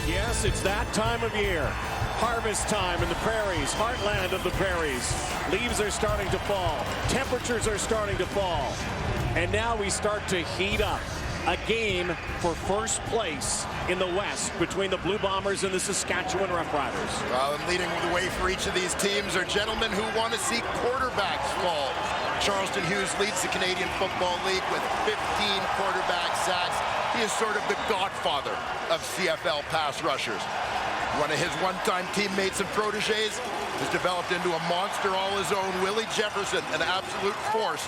Yes, it's that time of year. Harvest time in the prairies, heartland of the prairies. Leaves are starting to fall. Temperatures are starting to fall. And now we start to heat up. A game for first place in the West between the Blue Bombers and the Saskatchewan Roughriders. Well, and leading the way for each of these teams are gentlemen who want to see quarterbacks fall. Charleston Hughes leads the Canadian Football League with 15 quarterback sacks. He is sort of the godfather of CFL pass rushers. One of his one-time teammates and proteges has developed into a monster all his own. Willie Jefferson, an absolute force.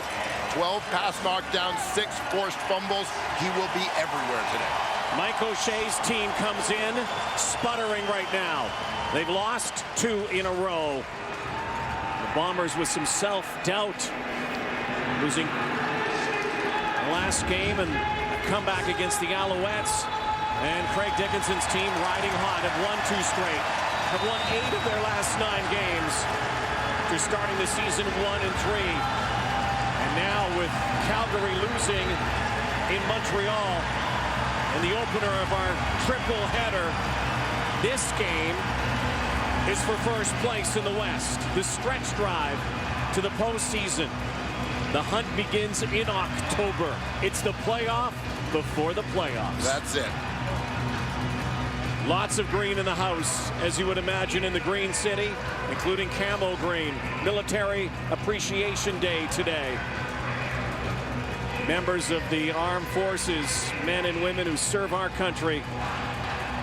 12 pass knockdowns, 6 forced fumbles. He will be everywhere today. Mike O'Shea's team comes in sputtering right now. They've lost 2 in a row. The Bombers with some self-doubt, losing the last game and a comeback against the Alouettes. And Craig Dickinson's team riding hot, have won 2 straight, have won 8 of their last 9 games after starting the season 1-3. And now with Calgary losing in Montreal in the opener of our triple header, this game is for first place in the West. The stretch drive to the postseason. The hunt begins in October. It's the playoff before the playoffs. That's it. Lots of green in the house, as you would imagine, in the Green City, including camo green. Military Appreciation Day today. Members of the armed forces, men and women who serve our country,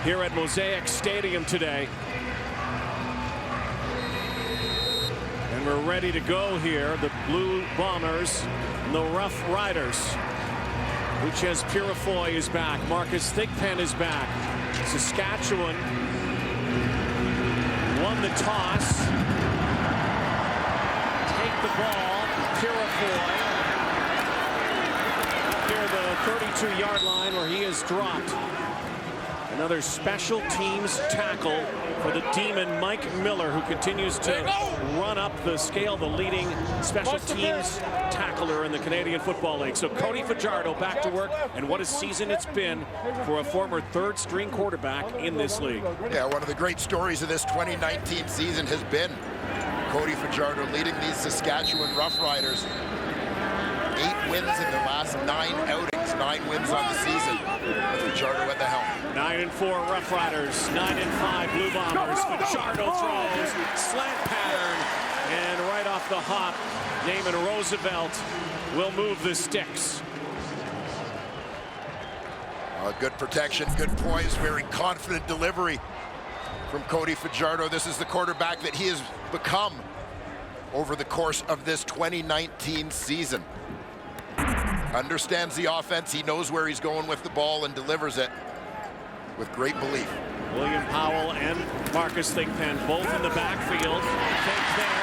here at Mosaic Stadium today. And we're ready to go here. The Blue Bombers and the Rough Riders. Uches Purifoy is back. Marcus Thigpen is back. Saskatchewan won the toss. Take the ball. Purifoy up near the 32-yard line where he is dropped. Another special teams tackle for the Demon, Mike Miller, who continues to run up the scale, the leading special teams tackler in the Canadian Football League. So Cody Fajardo back to work, and what a season it's been for a former third-string quarterback in this league. Yeah, one of the great stories of this 2019 season has been Cody Fajardo leading these Saskatchewan Roughriders. 8 wins in their last 9 outings, 9 wins on the season. Fajardo at the helm. 9-4 Roughriders, 9-5 Blue Bombers. Fajardo throws, slant pattern, and right off the hop, Damon Roosevelt will move the sticks. Good protection, good poise, very confident delivery from Cody Fajardo. This is the quarterback that he has become over the course of this 2019 season. Understands the offense, he knows where he's going with the ball and delivers it with great belief. William Powell and Marcus Thigpen both in the backfield. Fake there,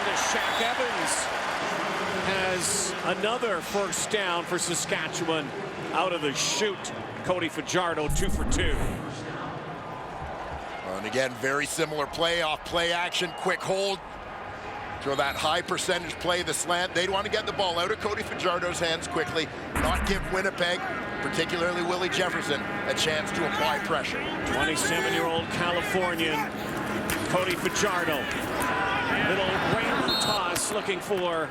and Shaq Evans has another first down for Saskatchewan out of the chute. Cody Fajardo 2 for 2. And again, very similar play, off play action, quick hold. Throw that high percentage play, the slant. They'd want to get the ball out of Cody Fajardo's hands quickly, not give Winnipeg, particularly Willie Jefferson, a chance to apply pressure. 27-year-old Californian Cody Fajardo. Little rainbow toss looking for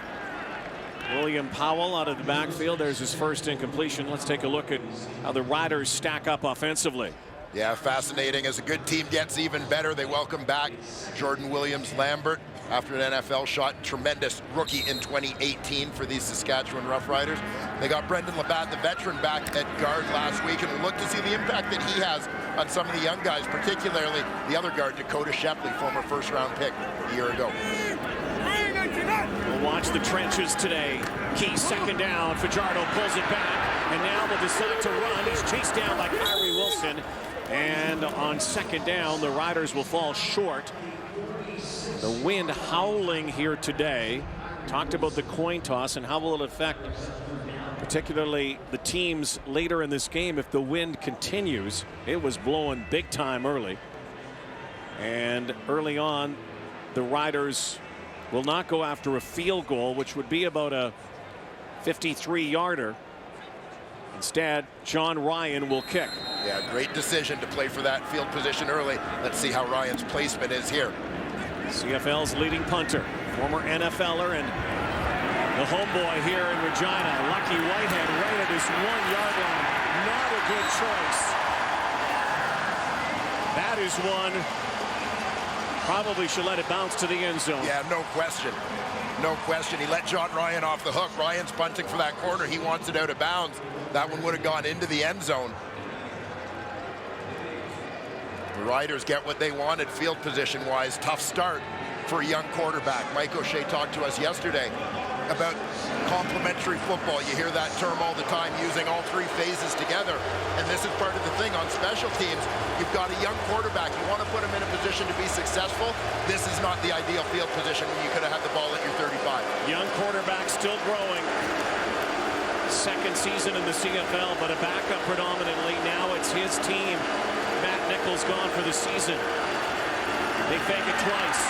William Powell out of the backfield. There's his first incompletion. Let's take a look at how the Riders stack up offensively. Yeah, fascinating. As a good team gets even better, they welcome back Jordan Williams-Lambert after an NFL shot. Tremendous rookie in 2018 for these Saskatchewan Roughriders. They got Brendan Labatt, the veteran, back at guard last week, and we'll look to see the impact that he has on some of the young guys, particularly the other guard, Dakota Shepley, former first-round pick a year ago. We'll watch the trenches today. Key second down. Fajardo pulls it back, and now they'll decide to run. He's chased down by Kyrie Wilson. And on second down, the Riders will fall short. The wind howling here today. Talked about the coin toss and how will it affect particularly the teams later in this game if the wind continues. It was blowing big time early. And early on, the Riders will not go after a field goal, which would be about a 53-yarder. Instead, John Ryan will kick. Yeah, great decision to play for that field position early. Let's see how Ryan's placement is here. CFL's leading punter, former NFLer and the homeboy here in Regina. Lucky Whitehead right at his 1-yard line. Not a good choice. That is one. Probably should let it bounce to the end zone. Yeah, no question. No question. He let John Ryan off the hook. Ryan's punting for that corner. He wants it out of bounds. That one would have gone into the end zone. The Riders get what they wanted field position-wise. Tough start for a young quarterback. Mike O'Shea talked to us yesterday about complementary football. You hear that term all the time, using all three phases together. And this is part of the thing on special teams. You've got a young quarterback. You want to put him in a position to be successful. This is not the ideal field position when you could have had the ball at your 35. Young quarterback still growing. Second season in the CFL, but a backup predominantly. Now it's his team. Matt Nichols gone for the season. They fake it twice.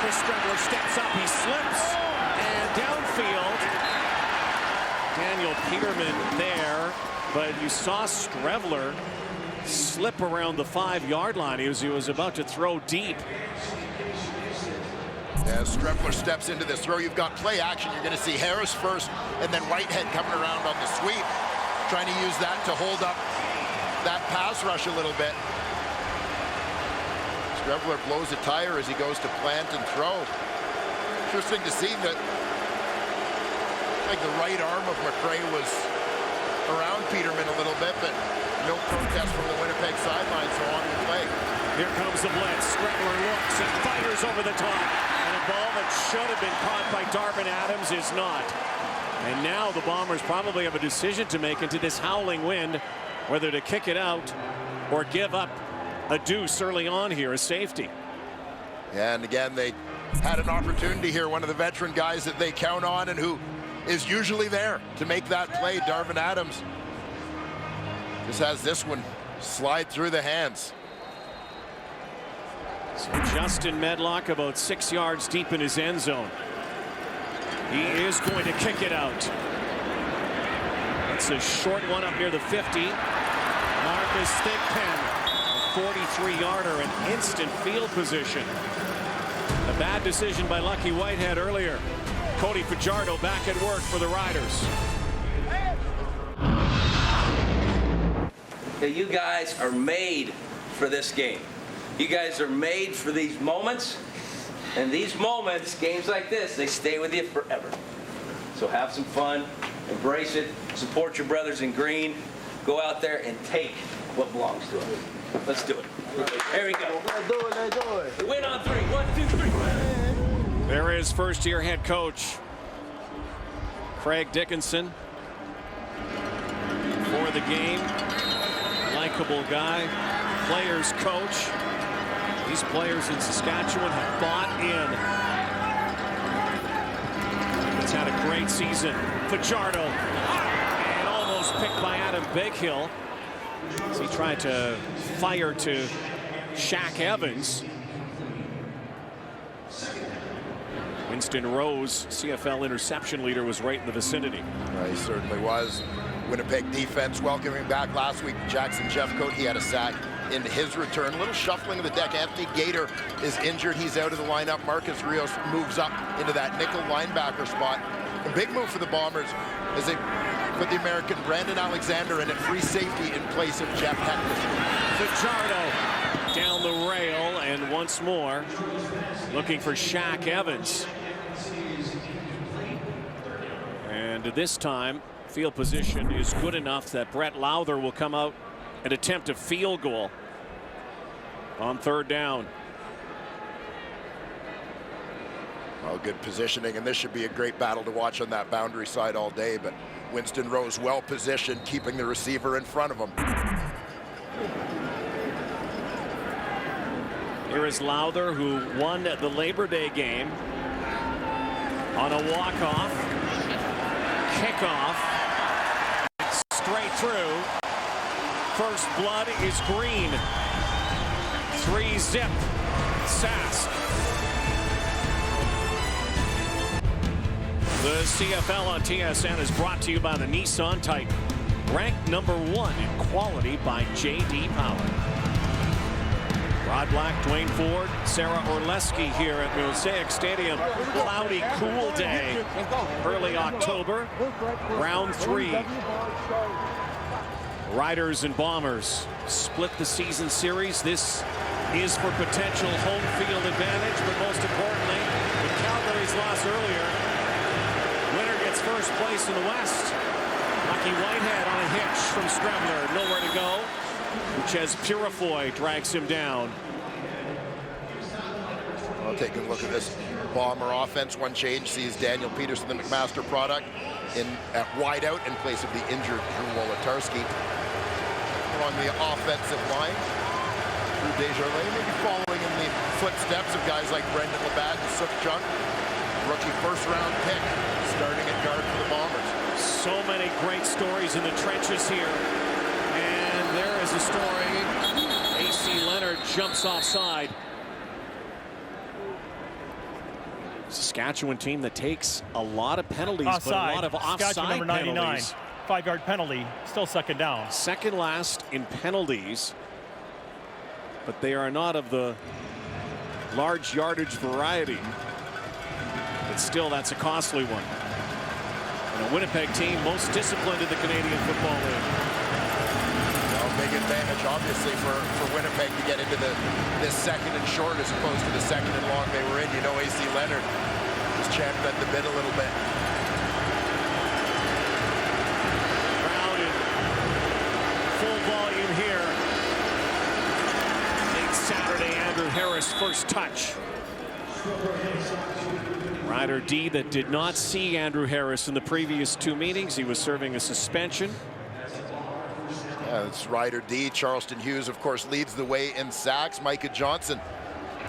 Chris Strebler steps up. He slips. And downfield. Daniel Peterman there. But you saw Strebler slip around the 5-yard line. He was about to throw deep. As Strebler steps into this throw, you've got play action. You're going to see Harris first, and then Whitehead coming around on the sweep, trying to use that to hold up that pass rush a little bit. Strebler blows a tire as he goes to plant and throw. Interesting to see that, like, the right arm of McRae was around Peterman a little bit, but no protest from the Winnipeg sideline, so on the play. Here comes the blitz. Strebler looks and fires over the top. And a ball that should have been caught by Darvin Adams is not. And now the Bombers probably have a decision to make into this howling wind, whether to kick it out or give up a deuce early on here, a safety. And again, they had an opportunity here. One of the veteran guys that they count on and who is usually there to make that play, Darvin Adams, just has this one slide through the hands. So Justin Medlock about 6 yards deep in his end zone. He is going to kick it out. It's a short one up near the 50. Marcus Thigpen, a 43-yarder, an instant field position. A bad decision by Lucky Whitehead earlier. Cody Fajardo back at work for the Riders. You guys are made for this game. You guys are made for these moments, and these moments, games like this, they stay with you forever. So have some fun, embrace it, support your brothers in green, go out there and take what belongs to us. Let's do it. Here we go. Let's do it. Win on 3. 1, 2, 3. There is first-year head coach Craig Dickinson for the game. Likable guy, players coach. These players in Saskatchewan have bought in. He's had a great season. Fajardo, and almost picked by Adam Bighill as he tried to fire to Shaq Evans. Winston Rose, CFL interception leader, was right in the vicinity. He certainly was. Winnipeg defense welcoming back last week. Jackson Jeffcoat, he had a sack in his return. A little shuffling of the deck. Anthony Gator is injured. He's out of the lineup. Marcus Rios moves up into that nickel linebacker spot. A big move for the Bombers as they put the American Brandon Alexander in at free safety in place of Jeff Heckler. Fajardo down the rail, and once more looking for Shaq Evans. And this time, field position is good enough that Brett Lowther will come out and attempt a field goal on 3rd down. Well, good positioning, and this should be a great battle to watch on that boundary side all day, but Winston Rose well positioned, keeping the receiver in front of him. Here is Lowther, who won the Labor Day game on a walk-off, kickoff, straight through. First blood is green. 3-zip, Sask. The CFL on TSN is brought to you by the Nissan Titan. ranked #1 in quality by J.D. Power. Rod Black, Dwayne Ford, Sarah Orleski here at Mosaic Stadium. Cloudy, cool day, early October, round 3. Riders and Bombers split the season series. This is for potential home field advantage, but most importantly, with Calgary's loss earlier, winner gets first place in the West. Lucky Whitehead on a hitch from Strebler, nowhere to go. Ches Purifoy drags him down. I'll take a look at this Bomber offense. One change sees Daniel Peterson, the McMaster product, at wideout in place of the injured Drew Wolotarski. On the offensive line, Drew Desjardins maybe following in the footsteps of guys like Brendan Labatt and Suk Chung. Rookie first-round pick, starting at guard for the Bombers. So many great stories in the trenches here. And there is a story. A.C. Leonard jumps offside. Saskatchewan team that takes a lot of penalties, offside. but a lot of offside number 99. penalties. 5-yard penalty, still second down. Second last in penalties, but they are not of the large yardage variety. But still, that's a costly one. And a Winnipeg team most disciplined in the Canadian Football League. Well, big advantage, obviously, for Winnipeg to get into this second and short as opposed to the second and long they were in. You know, A.C. Leonard was champed at the bit a little bit. Harris first touch. Rider D that did not see Andrew Harris in the previous 2 meetings. He was serving a suspension. Yeah, it's Rider D. Charleston Hughes, of course, leads the way in sacks. Micah Johnson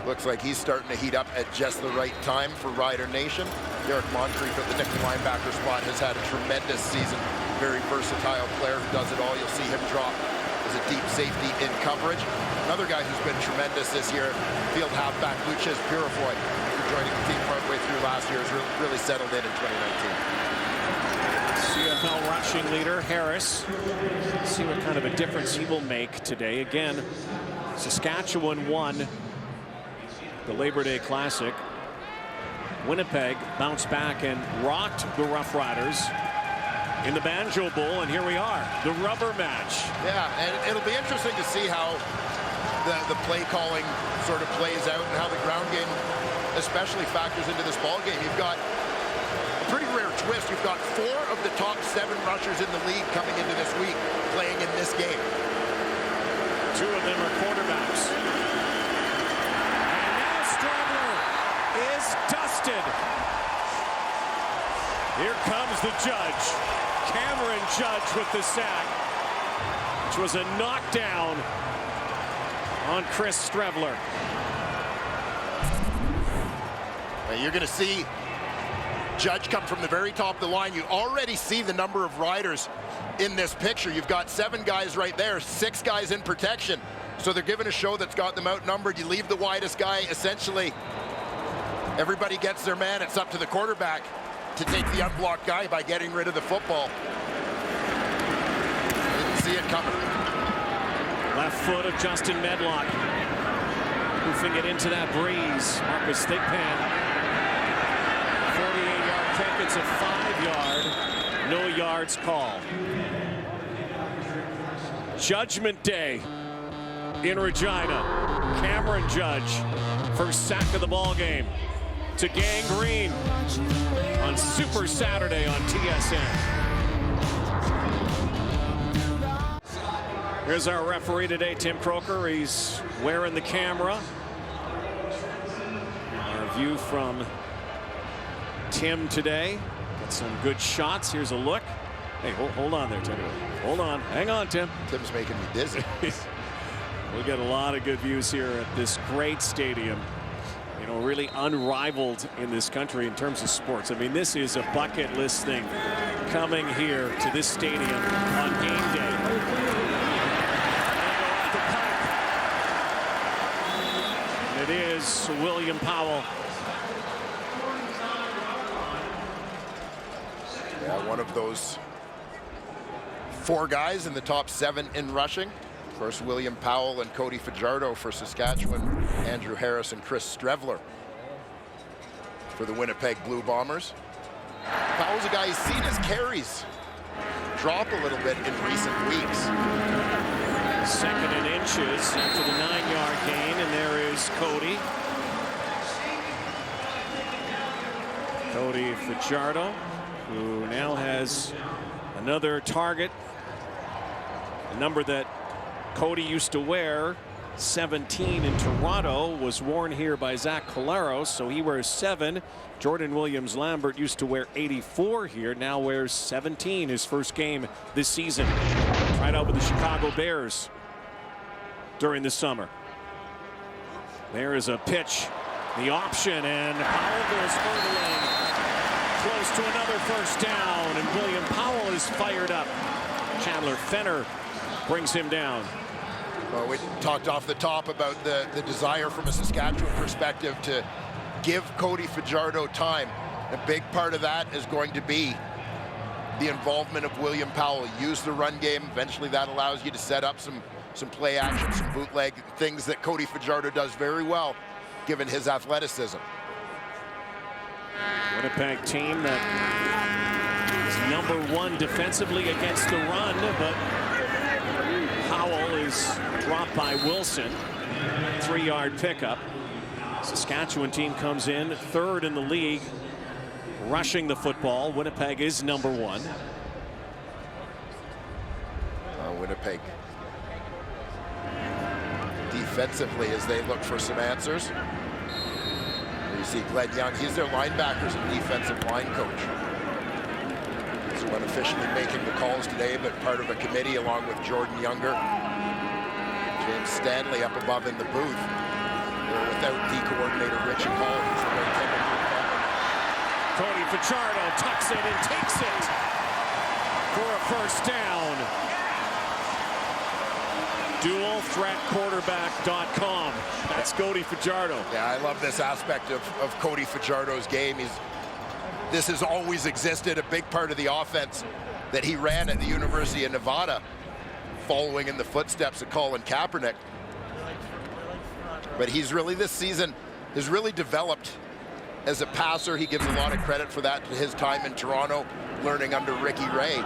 looks like he's starting to heat up at just the right time for Rider Nation. Derek Moncrief at the nickel linebacker spot has had a tremendous season. Very versatile player who does it all. You'll see him drop as a deep safety in coverage. Another guy who's been tremendous this year, field halfback Ches Purifoy, who joining the team partway through last year, has really settled in 2019. CFL rushing leader Harris. Let's see what kind of a difference he will make today. Again, Saskatchewan won the Labor Day Classic. Winnipeg bounced back and rocked the Roughriders in the Banjo Bowl, and here we are, the rubber match. Yeah, and it'll be interesting to see how the play calling sort of plays out and how the ground game especially factors into this ball game. You've got a pretty rare twist. You've got 4 of the top 7 rushers in the league coming into this week playing in this game. 2 of them are quarterbacks. And now Strebler is dusted. Here comes the judge. Cameron Judge with the sack, which was a knockdown on Chris Strebler. You're going to see Judge come from the very top of the line. You already see the number of riders in this picture. You've got 7 guys right there, 6 guys in protection. So they're giving a show that's got them outnumbered. You leave the widest guy, essentially everybody gets their man. It's up to the quarterback to take the unblocked guy by getting rid of the football. Didn't see it coming. Left foot of Justin Medlock. Hoofing it into that breeze. Marcus Thigpen. 48-yard kick. It's a 5-yard. No yards call. Judgment Day in Regina. Cameron Judge. First sack of the ball game. To Gang Green on Super Saturday on TSN. Here's our referee today, Tim Croker. He's wearing the camera. Our view from Tim today. Got some good shots. Here's a look. Hey, hold on there, Tim. Hold on. Hang on, Tim. Tim's making me dizzy. We'll get a lot of good views here at this great stadium. You know, really unrivaled in this country in terms of sports. I mean, this is a bucket list thing, coming here to this stadium on game day. And it is William Powell. Yeah, one of those 4 guys in the top 7 in rushing. Of course, William Powell and Cody Fajardo for Saskatchewan, Andrew Harris and Chris Strevler for the Winnipeg Blue Bombers. Powell's a guy who's seen his carries drop a little bit in recent weeks. 2nd and inches after the 9-yard gain, and there is Cody. Cody Fajardo, who now has another target, a number that Cody used to wear, 17 in Toronto, was worn here by Zach Collaros, so he wears 7. Jordan Williams-Lambert used to wear 84 here, now wears 17, his first game this season. Tried out with the Chicago Bears during the summer. There is a pitch, the option, and Powell goes hurdling close to another first down, and William Powell is fired up. Chandler Fenner brings him down. Well, we talked off the top about the desire from a Saskatchewan perspective to give Cody Fajardo time. A big part of that is going to be the involvement of William Powell. Use the run game. Eventually that allows you to set up some play action, some bootleg, things that Cody Fajardo does very well, given his athleticism. Winnipeg team that is #1 defensively against the run, but Powell is dropped by Wilson. 3-yard pickup. Saskatchewan team comes in 3rd in the league rushing the football. Winnipeg is #1. Winnipeg defensively as they look for some answers. You see Glenn Young, he's their linebackers and defensive line coach. He's the one officially making the calls today, but part of a committee along with Jordan Younger. James Stanley up above in the booth. They're without D coordinator Richie Hall. He's the lieutenant. Cody Fajardo tucks it and takes it for a first down. DualThreatQuarterback.com. That's Cody Fajardo. Yeah, I love this aspect of Cody Fajardo's game. This has always existed, a big part of the offense that he ran at the University of Nevada, following in the footsteps of Colin Kaepernick. But he's really, this season, has really developed as a passer. He gives a lot of credit for that to his time in Toronto, learning under Ricky Ray.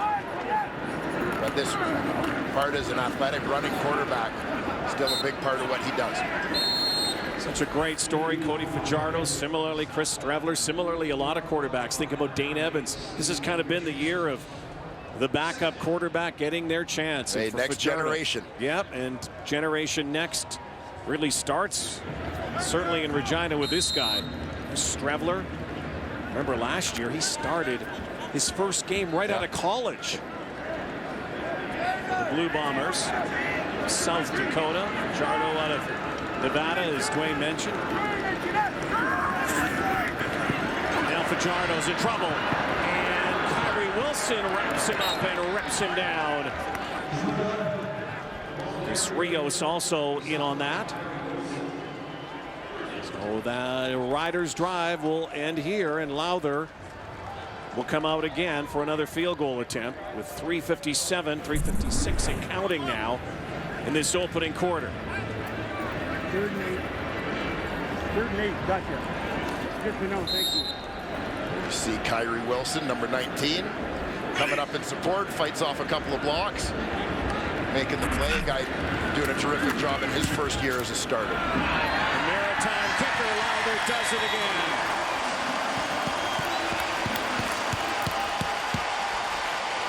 But this part as an athletic running quarterback, still a big part of what he does. Such a great story. Cody Fajardo, similarly Chris Strevler, similarly a lot of quarterbacks. Think about Dane Evans. This has kind of been the year of the backup quarterback getting their chance. Hey, next generation. Yep, and generation next really starts certainly in Regina with this guy. Strevler, remember last year he started his first game right out of college. The Blue Bombers, South Dakota. Fajardo out of Nevada, as Dwayne mentioned. Now Fajardo's in trouble, and Kyrie Wilson wraps him up and rips him down. Chris Rios also in on that. So the Riders' drive will end here, and Lowther will come out again for another field goal attempt with 3:57, 3:56 and counting now in this opening quarter. 3rd and 8. 3rd and 8. Gotcha. Good to know. Thank you. You see Kyrie Wilson, number 19, coming up in support, fights off a couple of blocks, making the play. Guy doing a terrific job in his first year as a starter. The Maritime kicker, Lowther, does it again.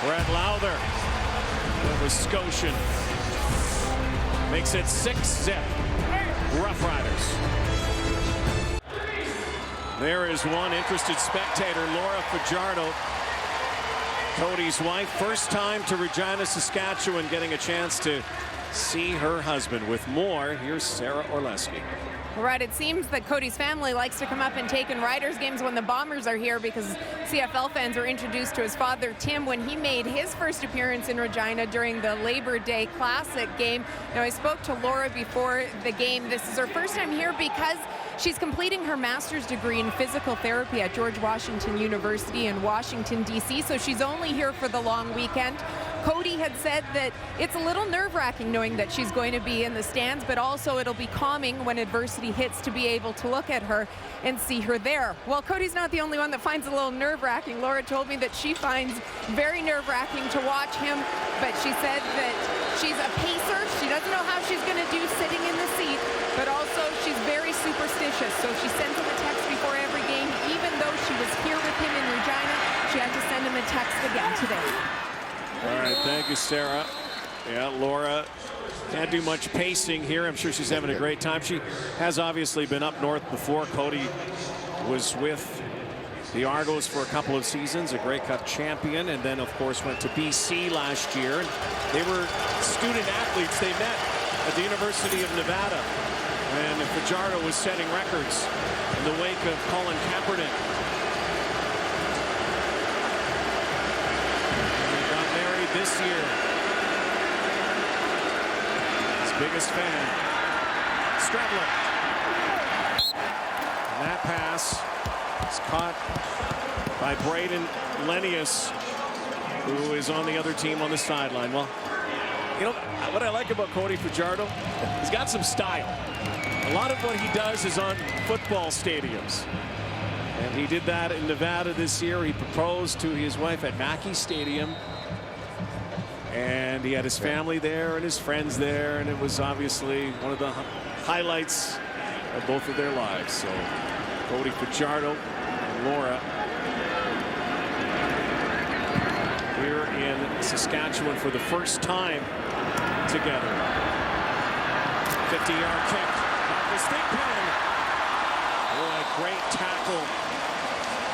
Brett Lowther, the Wisconsin, makes it 6-zip. Roughriders. There is one interested spectator, Laura Fajardo, Cody's wife. First time to Regina, Saskatchewan, getting a chance to see her husband. With more, here's Sarah Orleski. Right, it seems that Cody's family likes to come up and take in Riders games when the Bombers are here, because CFL fans were introduced to his father, Tim, when he made his first appearance in Regina during the Labor Day Classic game. Now, I spoke to Laura before the game. This is her first time here because she's completing her master's degree in physical therapy at George Washington University in Washington, D.C., so she's only here for the long weekend. Cody had said that it's a little nerve-wracking knowing that she's going to be in the stands, but also it'll be calming when adversity hits to be able to look at her and see her there. Well, Cody's not the only one that finds it a little nerve-wracking. Laura told me that she finds very nerve-wracking to watch him, but she said that she's a pacer. She doesn't know how she's going to do sitting in the seat, but also she's very superstitious. So she sends him a text before every game. Even though she was here with him in Regina, she had to send him a text again today. All right, thank you, Sarah. Yeah, Laura can't do much pacing here. I'm sure she's having a great time. She has obviously been up north before. Cody was with the Argos for a couple of seasons, a Grey Cup champion, and then, of course, went to BC last year. And they were student athletes. They met at the University of Nevada, and Fajardo was setting records in the wake of Colin Kaepernick. This year, his biggest fan, Stradler. And that pass is caught by Braden Lenius, who is on the other team on the sideline. Well, you know, what I like about Cody Fajardo, he's got some style. A lot of what he does is on football stadiums. And he did that in Nevada this year. He proposed to his wife at Mackey Stadium. And he had his family there and his friends there, and it was obviously one of the highlights of both of their lives. So Cody Fajardo and Laura here in Saskatchewan for the first time together. 50-yard kick. Marcus Thigpen. Boy, great tackle.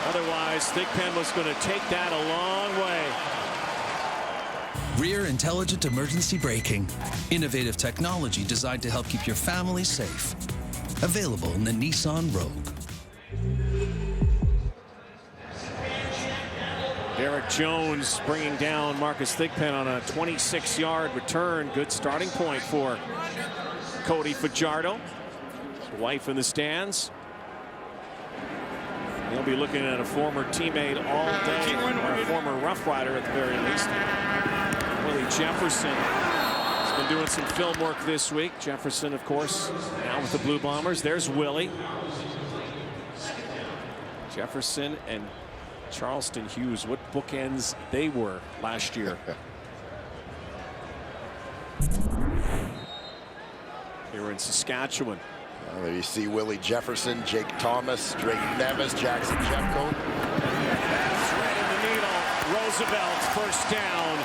Otherwise, Thigpen was going to take that a long way. Rear Intelligent Emergency Braking. Innovative technology designed to help keep your family safe. Available in the Nissan Rogue. Derek Jones bringing down Marcus Thigpen on a 26-yard return. Good starting point for Cody Fajardo. His wife in the stands. He'll be looking at a former teammate all day, or a former Rough Rider at the very least. Willie Jefferson has been doing some film work this week. Jefferson, of course, now with the Blue Bombers. There's Willie. Jefferson and Charleston Hughes, what bookends they were last year. Here in Saskatchewan. Well, there you see Willie Jefferson, Jake Thomas, Drake Nevis, Jackson Jeffcoat. That's right in the needle. Roosevelt, first down.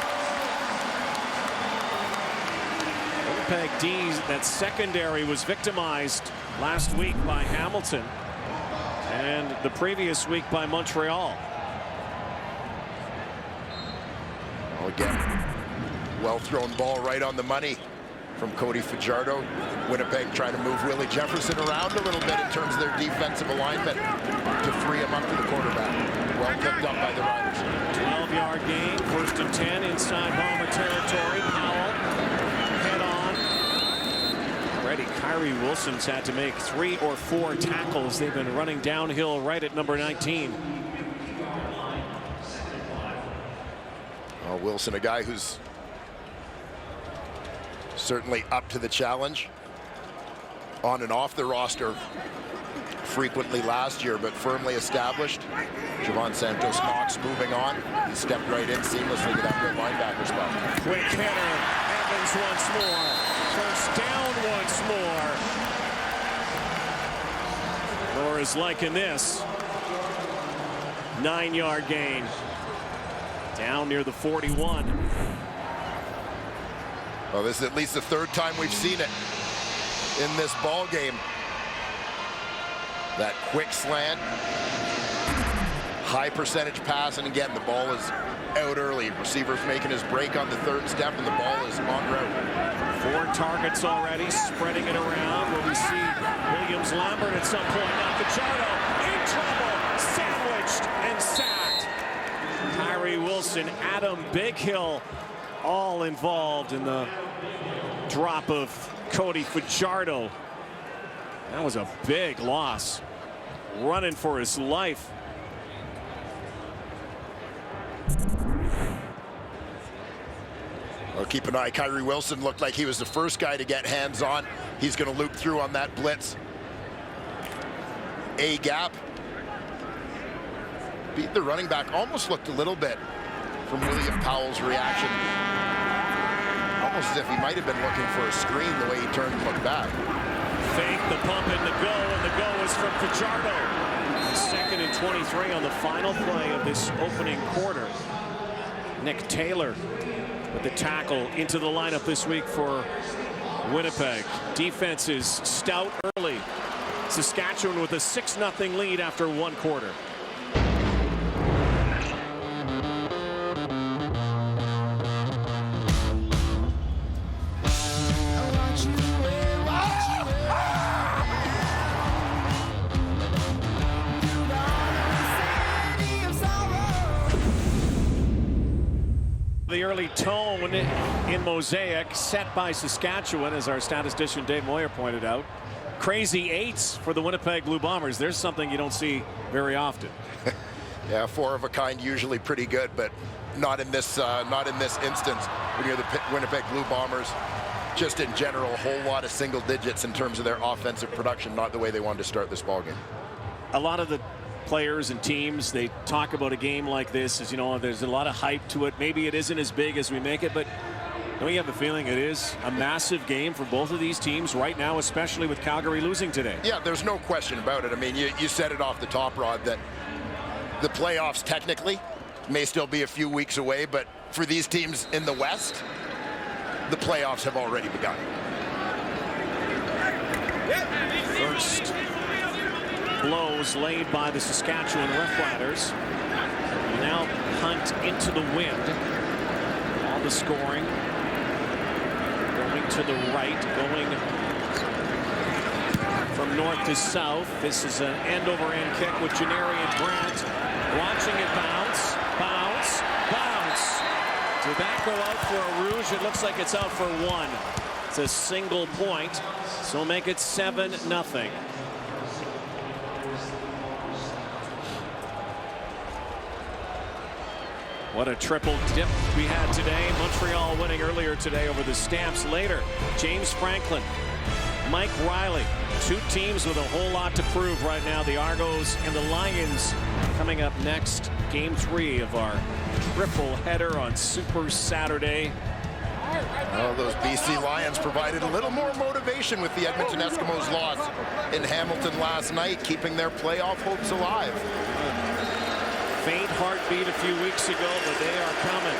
Winnipeg D's, that secondary was victimized last week by Hamilton and the previous week by Montreal. Well, again, well thrown ball right on the money from Cody Fajardo. Winnipeg trying to move Willie Jefferson around a little bit in terms of their defensive alignment to free him up to the quarterback. Well picked up by the Riders. 12-yard gain, 1st and 10 inside Bomber territory. Powell, head on. Already Kyrie Wilson's had to make 3 or 4 tackles. They've been running downhill right at number 19. Well, Wilson, a guy who's certainly up to the challenge on and off the roster frequently last year, but firmly established. Javon Santos Knox moving on. He stepped right in seamlessly to that good linebacker spot. Quick hitter. Evans once more. First down once more. Laura's liking this. 9-yard gain. Down near the 41. Well, this is at least the 3rd time we've seen it in this ball game. That quick slant, high percentage pass, and again, the ball is out early. Receiver's making his break on the 3rd step, and the ball is en route. 4 targets already, spreading it around. Will we see Williams Lambert at some point? Now Fajardo in trouble, sandwiched and sacked. Kyrie Wilson, Adam Bighill, all involved in the drop of Cody Fajardo. That was a big loss. Running for his life. keep an eye. Kyrie Wilson looked like he was the first guy to get hands on. He's going to loop through on that blitz. A gap. Beat the running back. Almost looked a little bit from William Powell's reaction. Almost as if he might have been looking for a screen the way he turned and looked back. Fake the pump and the go is from Fajardo. 2nd and 23 on the final play of this opening quarter. Nick Taylor with the tackle into the lineup this week for Winnipeg. Defense is stout early. Saskatchewan with a 6-0 lead after 1 quarter. The early tone in Mosaic set by Saskatchewan, as our statistician Dave Moyer pointed out. Crazy 8s for the Winnipeg Blue Bombers. There's something you don't see very often. Yeah, 4 of a kind, usually pretty good, but not in this instance. When you're the Winnipeg Blue Bombers, just in general, a whole lot of single digits in terms of their offensive production, not the way they wanted to start this ballgame. A lot of the players and teams, they talk about a game like this as, you know, there's a lot of hype to it. Maybe it isn't as big as we make it, but don't you have a feeling it is a massive game for both of these teams right now, especially with Calgary losing today? Yeah, there's no question about it. I mean, you said it off the top, Rod, that the playoffs technically may still be a few weeks away, but for these teams in the West, the playoffs have already begun. First blows laid by the Saskatchewan Roughriders. Now hunt into the wind. All the scoring going to the right, going from north to south. This is an end-over-end kick with Janarian Grant. Watching it bounce, bounce, bounce. Did that go out for a rouge? It looks like it's out for 1. It's a single point, so make it 7-0. What a triple dip we had today. Montreal winning earlier today over the Stamps. Later, James Franklin, Mike Riley. 2 teams with a whole lot to prove right now. The Argos and the Lions coming up next. Game 3 of our triple header on Super Saturday. Well, those BC Lions provided a little more motivation with the Edmonton Eskimos' loss in Hamilton last night, keeping their playoff hopes alive. Faint heartbeat a few weeks ago, but they are coming.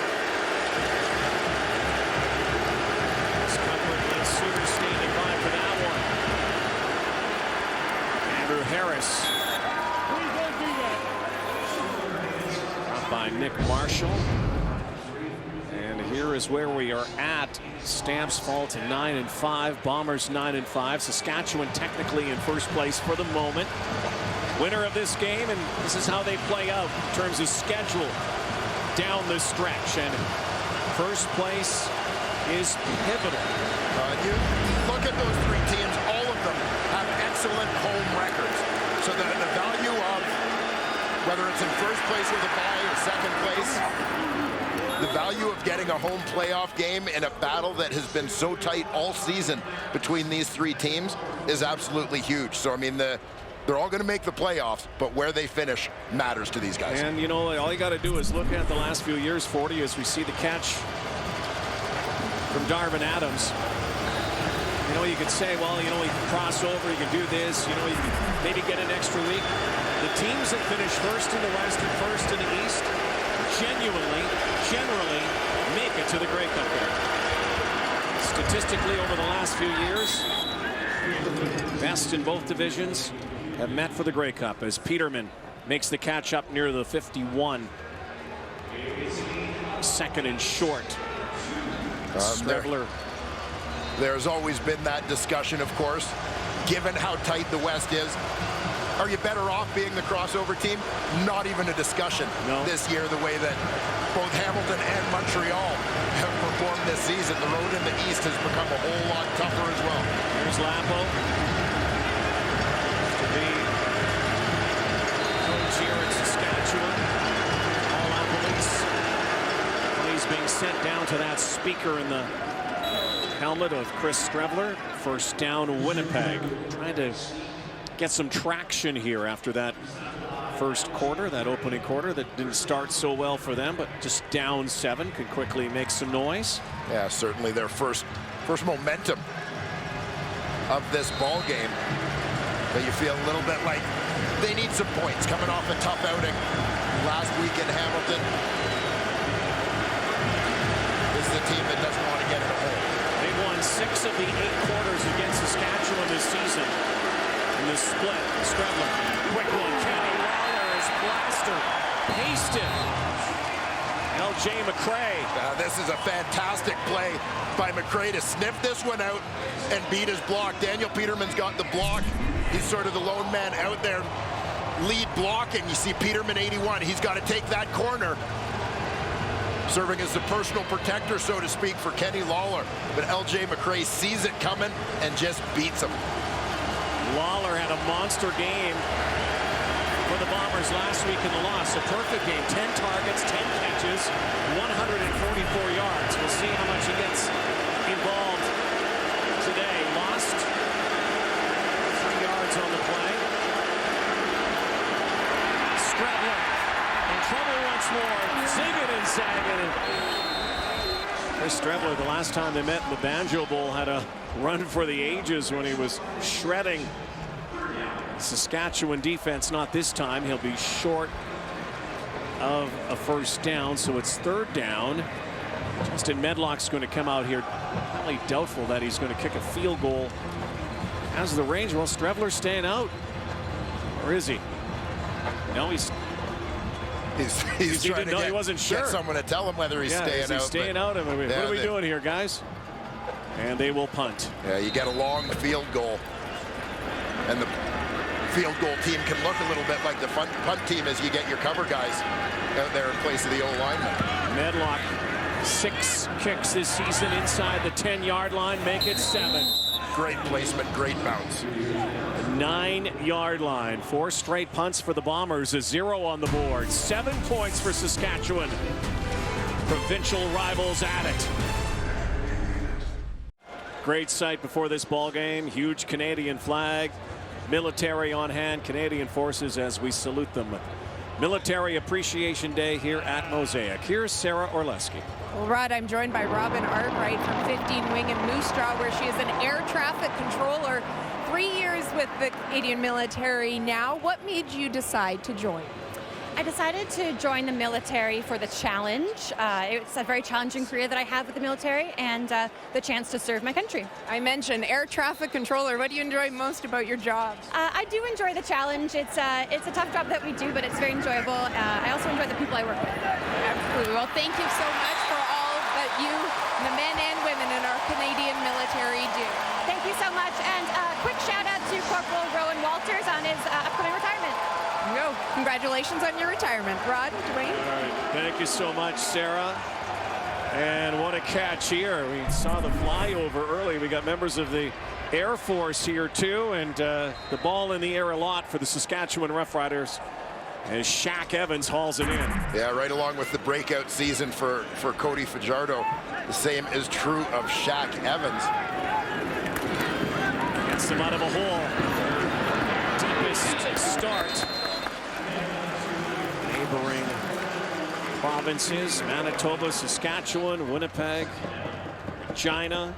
Comfort and Suter standing by for that one. Andrew Harris. Up by Nick Marshall. And here is where we are at. Stamps fall to 9-5. Bombers 9-5. Saskatchewan technically in first place for the moment. Winner of this game, and this is how they play out in terms of schedule down the stretch. And first place is pivotal. You look at those 3 teams, all of them have excellent home records. So that the value of whether it's in first place with a bye or second place, the value of getting a home playoff game in a battle that has been so tight all season between these 3 teams is absolutely huge. So, I mean, they're all going to make the playoffs, but where they finish matters to these guys. And, you know, all you got to do is look at the last few years, 40, as we see the catch from Darvin Adams. You know, you could say, well, you know, he can cross over, you can do this, you know, you can maybe get an extra week. The teams that finish first in the West and first in the East generally make it to the Grey Cup game. Statistically, over the last few years, best in both divisions have met for the Grey Cup as Peterman makes the catch up near the 51. 2nd and short. There's always been that discussion, of course, given how tight the West is. Are you better off being the crossover team? Not even a discussion this year, the way that both Hamilton and Montreal have performed this season. The road in the East has become a whole lot tougher as well. Here's Lapo. To be coach here in Saskatchewan. All athletes. Plays being being sent down to that speaker in the helmet of Chris Streveler. First down, Winnipeg. Trying to get some traction here after that first quarter, that opening quarter that didn't start so well for them, but just down 7 could quickly make some noise. Yeah, certainly their first momentum of this ball game. But you feel a little bit like they need some points coming off a tough outing last week in Hamilton. This is a team that doesn't want to get in a hole. They've won 6 of the 8 quarters against Saskatchewan this season. In the split, Streveler, quick one, Kenny Lawler is blaster, pasted. L.J. McCray. This is a fantastic play by McCray to sniff this one out and beat his block. Daniel Peterman's got the block. He's sort of the lone man out there, lead blocking. You see Peterman 81. He's got to take that corner, serving as the personal protector, so to speak, for Kenny Lawler. But L.J. McCray sees it coming and just beats him. Lawler had a monster game for the Bombers last week in the loss. A perfect game, 10 targets, 10 catches, 144 yards. We'll see how much he gets involved today. Lost 3 yards on the play. Streveler in trouble once more, zigging and zagging. Chris Streveler, the last time they met in the Banjo Bowl, had a run for the ages when he was shredding Saskatchewan defense. Not this time. He'll be short of a first down, so it's 3rd down. Justin Medlock's going to come out here. Probably doubtful that he's going to kick a field goal. As the range, well, Streveler's staying out. Or is he? No, he's trying to he wasn't sure. Get someone to tell him whether he's staying out. Staying out? What are we doing here, guys? And they will punt. Yeah, you get a long field goal, and the field goal team can look a little bit like the punt team as you get your cover guys out there in place of the O-lineman. Medlock, 6 kicks this season inside the 10-yard line, make it 7. Great placement, great bounce. 9-yard line. 4 straight punts for the Bombers, a 0 on the board. 7 points for Saskatchewan. Provincial rivals at it. Great sight before this ball game. Huge Canadian flag. Military on hand. Canadian forces as we salute them. Military Appreciation Day here at Mosaic. Here's Sarah Orleski. Well, Rod, I'm joined by Robin Arkwright from 15 Wing in Moose Jaw, where she is an air traffic controller. 3 years with the Canadian military now. What made you decide to join? I decided to join the military for the challenge. It's a very challenging career that I have with the military, and the chance to serve my country. I mentioned air traffic controller. What do you enjoy most about your job? I do enjoy the challenge. It's a tough job that we do, but it's very enjoyable. I also enjoy the people I work with. Absolutely. Well, thank you so much for all that you, the men and women in our Canadian military do. Thank you so much, and quick shout out to Corporal Rowan Walters on his upcoming retirement. Go. Congratulations on your retirement. Rod, Dwayne. All right. Thank you so much, Sarah. And what a catch here. We saw the flyover early. We got members of the Air Force here too, and the ball in the air a lot for the Saskatchewan Roughriders as Shaq Evans hauls it in. Yeah, right along with the breakout season for Cody Fajardo. The same is true of Shaq Evans. Gets them out of a hole. Deepest start. Neighboring provinces, Manitoba, Saskatchewan, Winnipeg, Regina.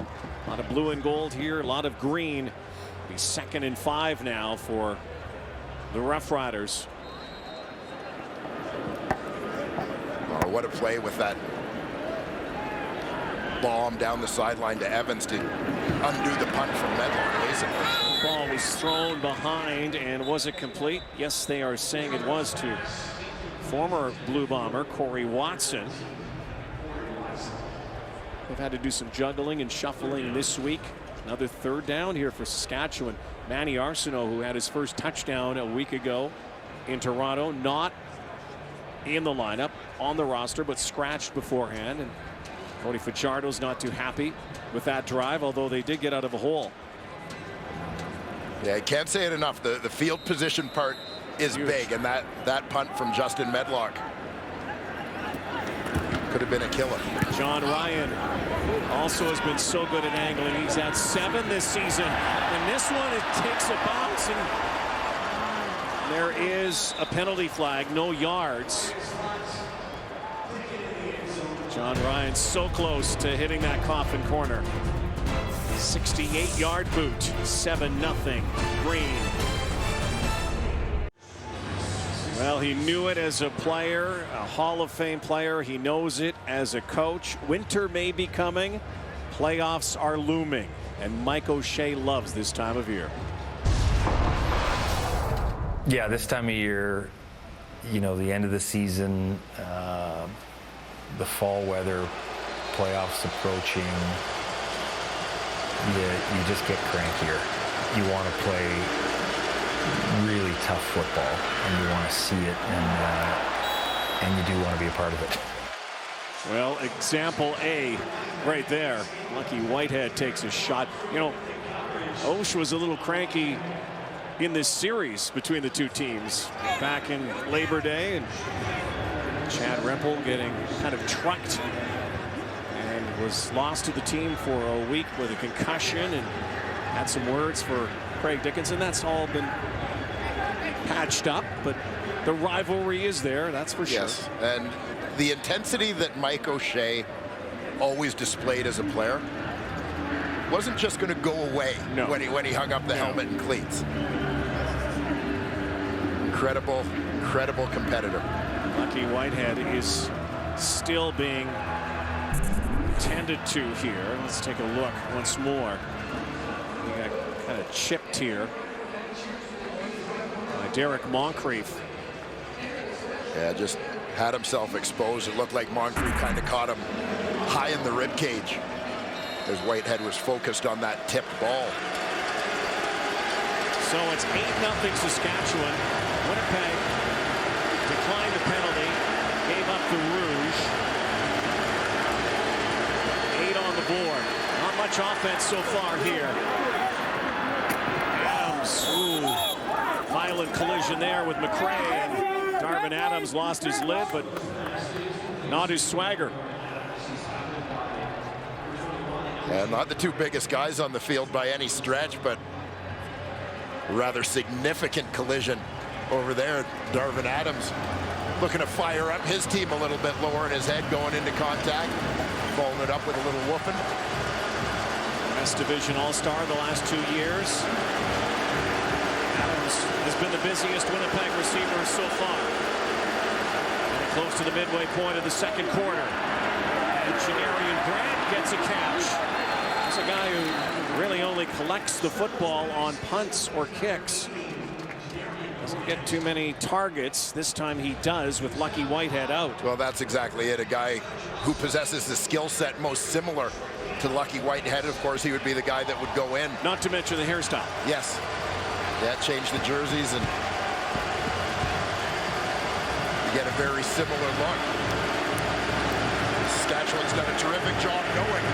A lot of blue and gold here, a lot of green. Be 2nd and 5 now for the Roughriders. Oh, what a play with that bomb down the sideline to Evans to undo the punt from Medlock, basically. The ball was thrown behind, and was it complete? Yes, they are saying it was to former Blue Bomber Corey Watson. They've had to do some juggling and shuffling this week. Another 3rd down here for Saskatchewan. Manny Arsenault, who had his first touchdown a week ago in Toronto, not in the lineup, on the roster, but scratched beforehand. And Cody Fajardo's not too happy with that drive, although they did get out of a hole. Yeah, I can't say it enough. The field position part is huge. Big, and that punt from Justin Medlock. Could have been a killer. John Ryan also has been so good at angling. He's had 7 this season. And this one, it takes a bounce. And there is a penalty flag, no yards. John Ryan so close to hitting that coffin corner. 68-yard boot, 7-0 Green. Well, he knew it as a player, a Hall of Fame player. He knows it as a coach. Winter may be coming. Playoffs are looming. And Mike O'Shea loves this time of year. Yeah, this time of year, you know, the end of the season, the fall weather, playoffs approaching, you just get crankier. You want to play really tough football, and you want to see it, and you do want to be a part of it. Well, example A right there. Lucky Whitehead takes a shot. You know, Osh was a little cranky in this series between the two teams back in Labor Day, and Chad Rempel getting kind of trucked and was lost to the team for a week with a concussion, and had some words for Craig Dickinson. That's all been patched up, but the rivalry is there, that's for sure. Yes, and the intensity that Mike O'Shea always displayed as a player wasn't just going to go away when he hung up the helmet and cleats. Incredible competitor. Lucky Whitehead is still being tended to here. Let's take a look once more. He got kind of chipped here by Derek Moncrief. Yeah, just had himself exposed. It looked like Moncrief kind of caught him high in the rib cage as Whitehead was focused on that tipped ball. So it's 8-0 Saskatchewan. Winnipeg declined the penalty, gave up the rouge. 8 on the board. Not much offense so far here. Adams, violent collision there with McRae, and Darvin Adams lost his lid, but not his swagger. And not the two biggest guys on the field by any stretch, but rather significant collision over there. Darvin Adams looking to fire up his team a little bit, lowering his head, going into contact, following it up with a little whooping. West Division All-Star the last 2 years. Adams has been the busiest Winnipeg receiver so far. And close to the midway point of the second quarter. And Janarian Grant gets a catch. He's a guy who really only collects the football on punts or kicks. Doesn't get too many targets. This time he does with Lucky Whitehead out. Well, that's exactly it. A guy who possesses the skill set most similar to Lucky Whitehead. Of course, he would be the guy that would go in. Not to mention the hairstyle. Yes. That changed the jerseys, and you get a very similar look. Saskatchewan's done a terrific job knowing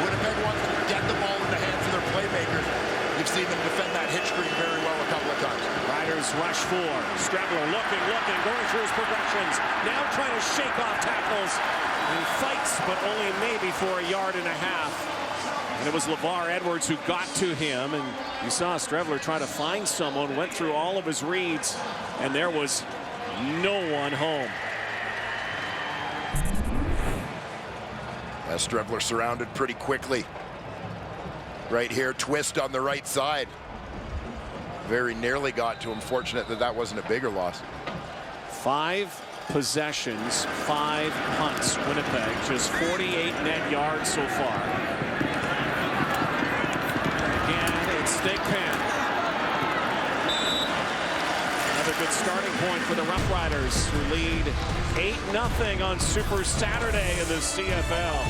Winnipeg wants to get the ball in the hands of their playmakers. You've seen them defend that hitch screen very well a couple of times. Riders rush for. Strebler looking, going through his progressions. Now trying to shake off tackles. And fights, but only maybe for a yard and a half. And it was LeVar Edwards who got to him. And you saw Strebler try to find someone, went through all of his reads, and there was no one home. Strebler surrounded pretty quickly. Right here, twist on the right side. Very nearly got to him. Fortunate that that wasn't a bigger loss. 5 possessions, 5 punts. Winnipeg just 48 net yards so far. Again, it's Snake Pen. Another good starting point for the Roughriders, who lead 8-0 on Super Saturday in the CFL.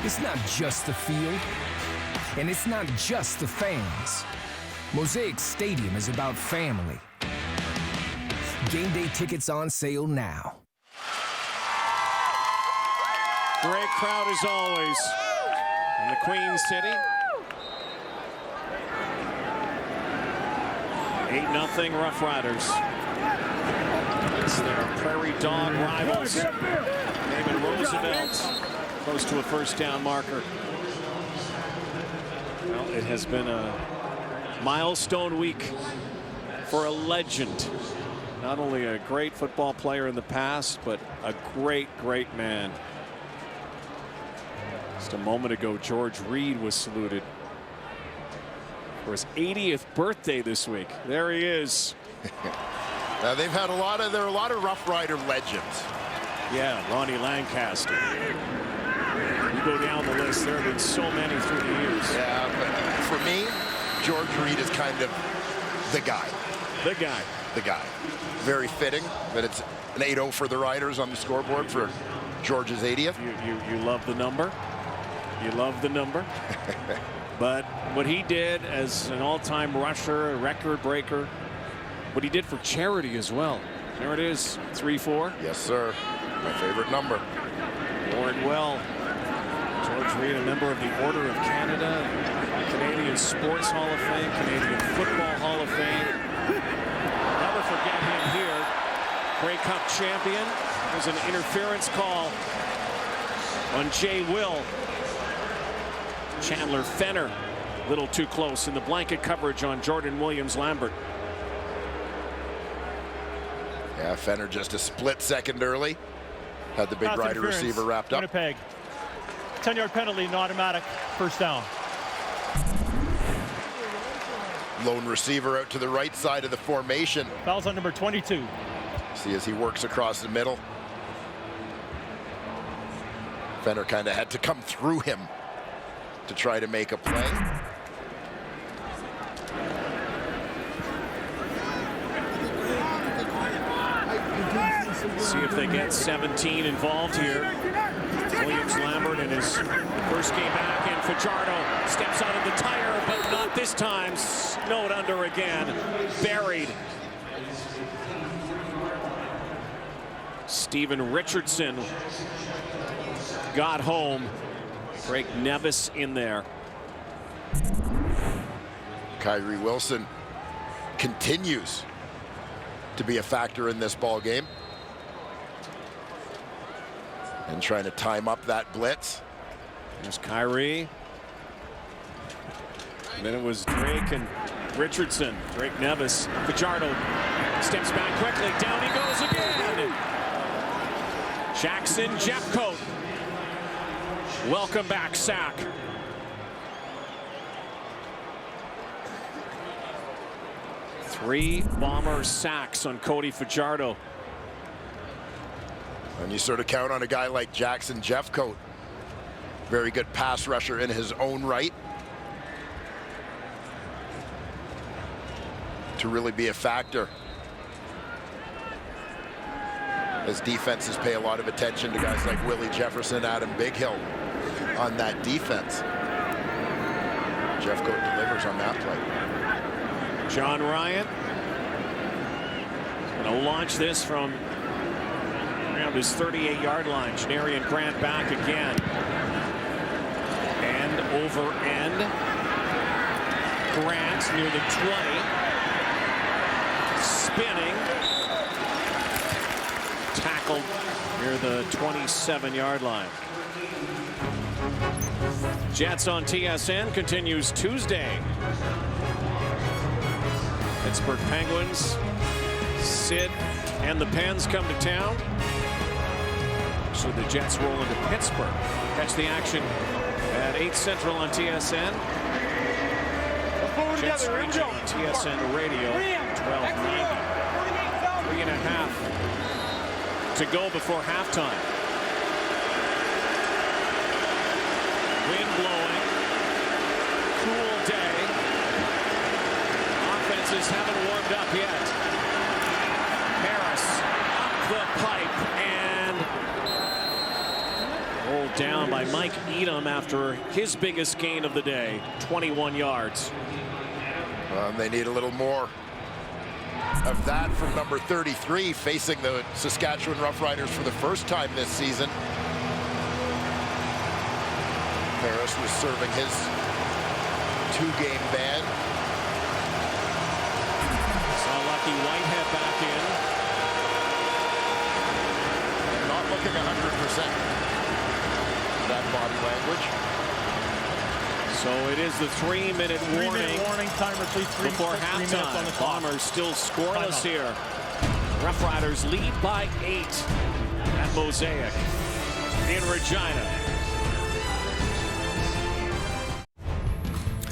It's not just the field, and it's not just the fans. Mosaic Stadium is about family. Game day tickets on sale now. Great crowd as always in the Queen City. 8-0 Roughriders. It's their Prairie Dog rivals. David Roosevelt close to a first down marker. Well, it has been a milestone week for a legend. Not only a great football player in the past, but a great, great man. Just a moment ago, George Reed was saluted for his 80th birthday this week. There he is. They've had there are a lot of Rough Rider legends. Yeah, Ronnie Lancaster. You go down the list, there have been so many through the years. Yeah, but for me, George Reed is kind of the guy. The guy. The guy. Very fitting that it's an 8-0 for the Riders on the scoreboard for George's 80th. You love the number. You love the number. But what he did as an all-time rusher, a record breaker, what he did for charity as well. There it is, 3-4. Yes, sir. My favorite number. Born well. George Reed, a member of the Order of Canada, Canadian Sports Hall of Fame, Canadian Football Hall of Fame. Never forget him here. Grey Cup champion. There's an interference call on Jay Will. Chandler Fenner, a little too close in the blanket coverage on Jordan Williams-Lambert. Yeah, Fenner just a split second early. Had the big Rider receiver wrapped up. Winnipeg. 10-yard penalty, and automatic first down. Lone receiver out to the right side of the formation. Foul's on number 22. See as he works across the middle. Fenner kind of had to come through him to try to make a play. See if they get 17 involved here. Williams-Lambert in his first game back, and Fajardo steps out of the tire, but not this time. Snowed under again. Buried. Stephen Richardson got home. Greg Nevis in there. Kyrie Wilson continues to be a factor in this ball game. And trying to time up that blitz. There's Kyrie. And then it was Drake and Richardson. Drake Nevis. Fajardo steps back quickly. Down he goes again. Jackson Jeffcoat. Welcome back sack. Three Bomber sacks on Cody Fajardo. And you sort of count on a guy like Jackson Jeffcoat. Very good pass rusher in his own right. To really be a factor. As defenses pay a lot of attention to guys like Willie Jefferson, Adam Bighill on that defense. Jeffcoat delivers on that play. John Ryan going to launch this from around his 38-yard line. Janarian Grant back again. End over end. Grant near the 20. Spinning. Tackled near the 27-yard line. Jets on TSN continues Tuesday. Pittsburgh Penguins, Sid and the Pens come to town. So the Jets roll into Pittsburgh. Catch the action at 8 Central on TSN. Jets region on TSN Radio, 1290. 3.5 to go before halftime. Wind blowing. Cool day. Offenses haven't warmed up yet. Harris up the pipe and rolled down by Mike Edom after his biggest gain of the day, 21 yards. They need a little more of that from number 33, facing the Saskatchewan Roughriders for the first time this season. Harris was serving his 2-game ban. Lucky Whitehead back in. Not looking 100%. That body language. So it is the 3-minute warning. Warning timer, please. Before halftime. On the clock. Bombers still scoreless here. Roughriders lead by 8 at Mosaic in Regina.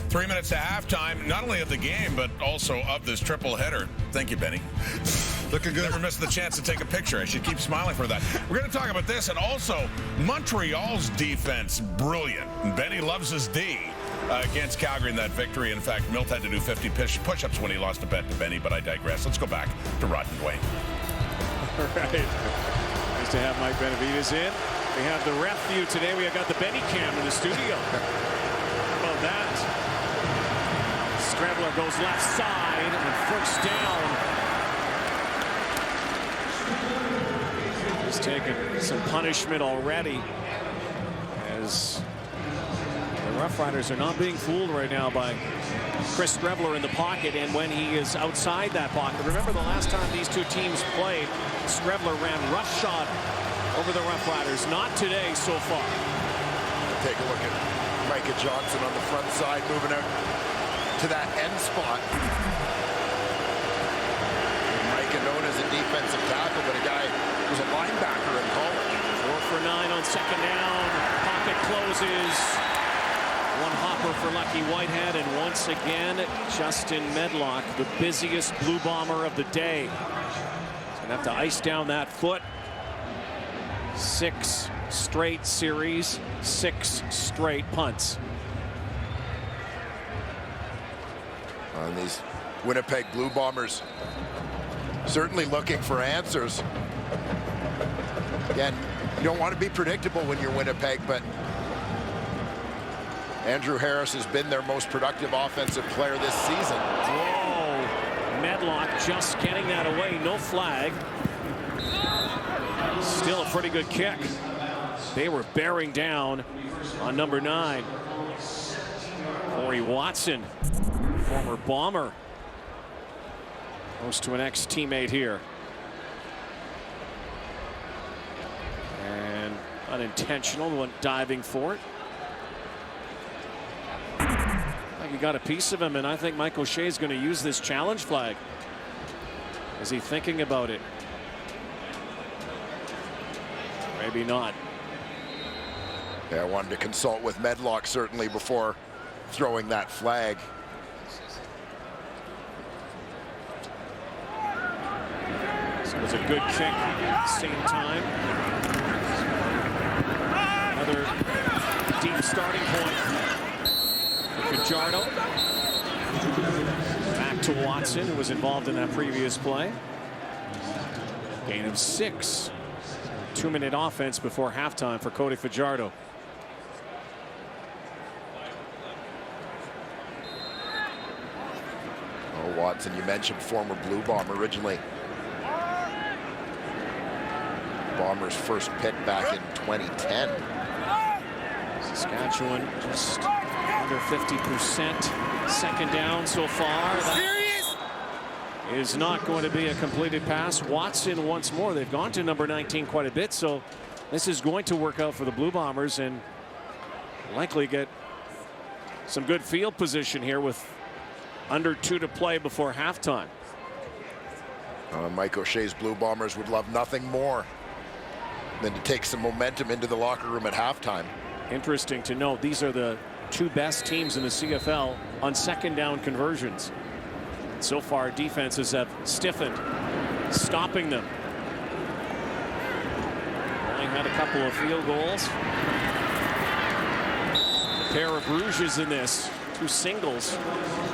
3 minutes to halftime, not only of the game, but also of this triple header. Thank you, Benny. Looking good. Never missed the chance to take a picture. I should keep smiling for that. We're going to talk about this, and also Montreal's defense, brilliant. And Benny loves his D against Calgary in that victory. In fact, Milt had to do 50 push-ups when he lost a bet to Benny, but I digress. Let's go back to Rod and Dwayne. All right. Nice to have Mike Benavides in. We have the ref view today. We have got the Benny cam in the studio. How about that? Strebler goes left side and first down. He's taken some punishment already as the Roughriders are not being fooled right now by Chris Strebler in the pocket, and when he is outside that pocket. Remember the last time these two teams played, Strebler ran roughshod over the Roughriders. Not today so far. Take a look at Micah Johnson on the front side, moving out to that end spot. Micah known as a defensive tackle, but a guy who's a linebacker in college. 4 for 9 on second down. Pocket closes. One hopper for Lucky Whitehead, and once again, Justin Medlock, the busiest Blue Bomber of the day. He's gonna have to ice down that foot. 6 straight series, 6 straight punts. And these Winnipeg Blue Bombers certainly looking for answers. Again, you don't want to be predictable when you're Winnipeg, but Andrew Harris has been their most productive offensive player this season. Whoa, Medlock just getting that away, no flag. Still a pretty good kick. They were bearing down on number 9. Corey Watson, former Bomber, close to an ex-teammate here. And unintentional, went diving for it. I think he got a piece of him, and I think Mike O'Shea is going to use this challenge flag. Is he thinking about it? Maybe not. Yeah, I wanted to consult with Medlock certainly before throwing that flag. So it was a good kick at the same time. Another deep starting point. Fajardo. Back to Watson, who was involved in that previous play. Gain of 6. 2-minute offense before halftime for Cody Fajardo. Oh, Watson, you mentioned former Blue Bomber, originally Bombers' first pick back in 2010. Saskatchewan just under 50%. Second down so far. That is not going to be a completed pass. Watson once more. They've gone to number 19 quite a bit, so this is going to work out for the Blue Bombers and likely get some good field position here with under 2 to play before halftime. Mike O'Shea's Blue Bombers would love nothing more than to take some momentum into the locker room at halftime. Interesting to note, these are the 2 best teams in the CFL on second down conversions. So far, defenses have stiffened, stopping them. Only had a couple of field goals. A pair of rouges in this, 2 singles.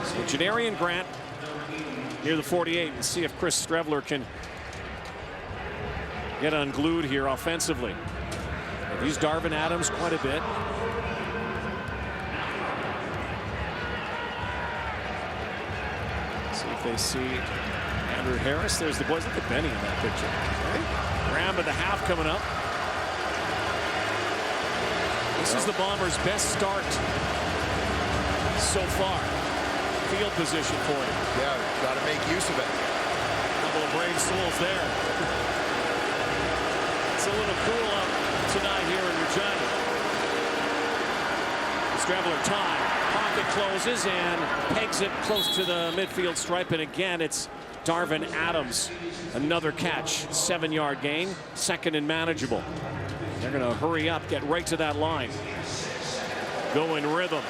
So Janarian Grant near the 48, and see if Chris Strebler can get unglued here offensively. They've used Darvin Adams quite a bit. See if they see Andrew Harris. There's the boys. Look at Benny in that picture. Right? Graham at the half coming up. This is the Bombers' best start so far. Field position for him. Yeah, got to make use of it. couple of brave souls there. It's a little cool up tonight here in Regina. Streveler time. Pocket closes and pegs it close to the midfield stripe. And again, it's Darvin Adams. Another catch. 7-yard gain. Second and manageable. They're going to hurry up, get right to that line. Go in rhythm.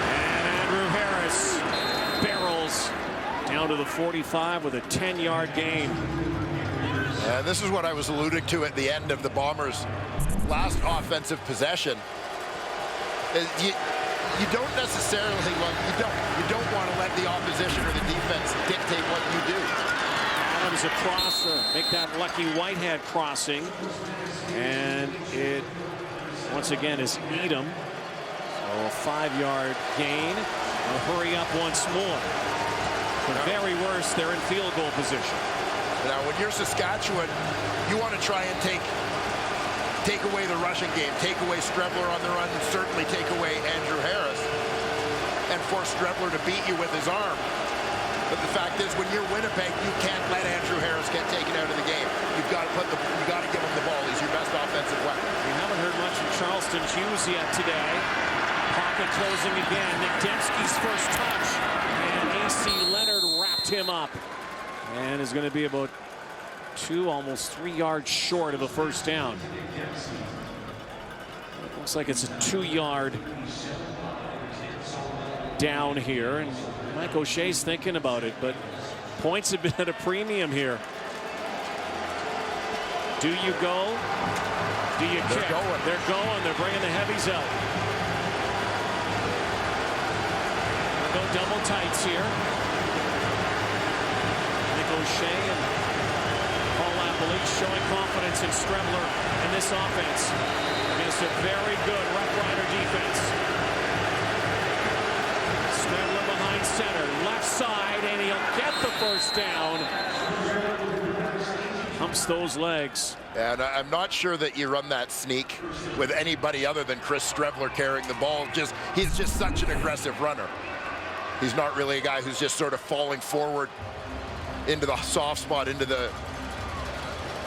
And Andrew Harris barrels down to the 45 with a 10-yard gain. And this is what I was alluding to at the end of the Bombers' last offensive possession. You don't necessarily, well, you don't want to let the opposition or the defense dictate what you do. Adams a crosser, make that lucky Whitehead crossing, and it once again is Edom. So a 5-yard gain. They'll hurry up once more. The very worst, they're in field goal position. Now, when you're Saskatchewan, you want to try and take away the rushing game, take away Streveler on the run, and certainly take away Andrew Harris, and force Streveler to beat you with his arm. But the fact is, when you're Winnipeg, you can't let Andrew Harris get taken out of the game. You've got to give him the ball. He's your best offensive weapon. We haven't heard much from Charleston Hughes yet today. Pocket closing again. Nick Dembski's first touch, and A.C. Leonard wrapped him up. And is going to be about 2, almost 3 yards short of a first down. It looks like it's a 2-yard down here, and Mike O'Shea's thinking about it, but points have been at a premium here. Do you go? Do you kick? They're going. They're bringing the heavies out. They'll go double tights here. O'Shea and Paul Appleach showing confidence in Streveler in this offense against a very good Roughrider defense. Streveler behind center, left side, and he'll get the first down. Humps those legs. And I'm not sure that you run that sneak with anybody other than Chris Streveler carrying the ball. He's just such an aggressive runner. He's not really a guy who's just sort of falling forward into the soft spot, into the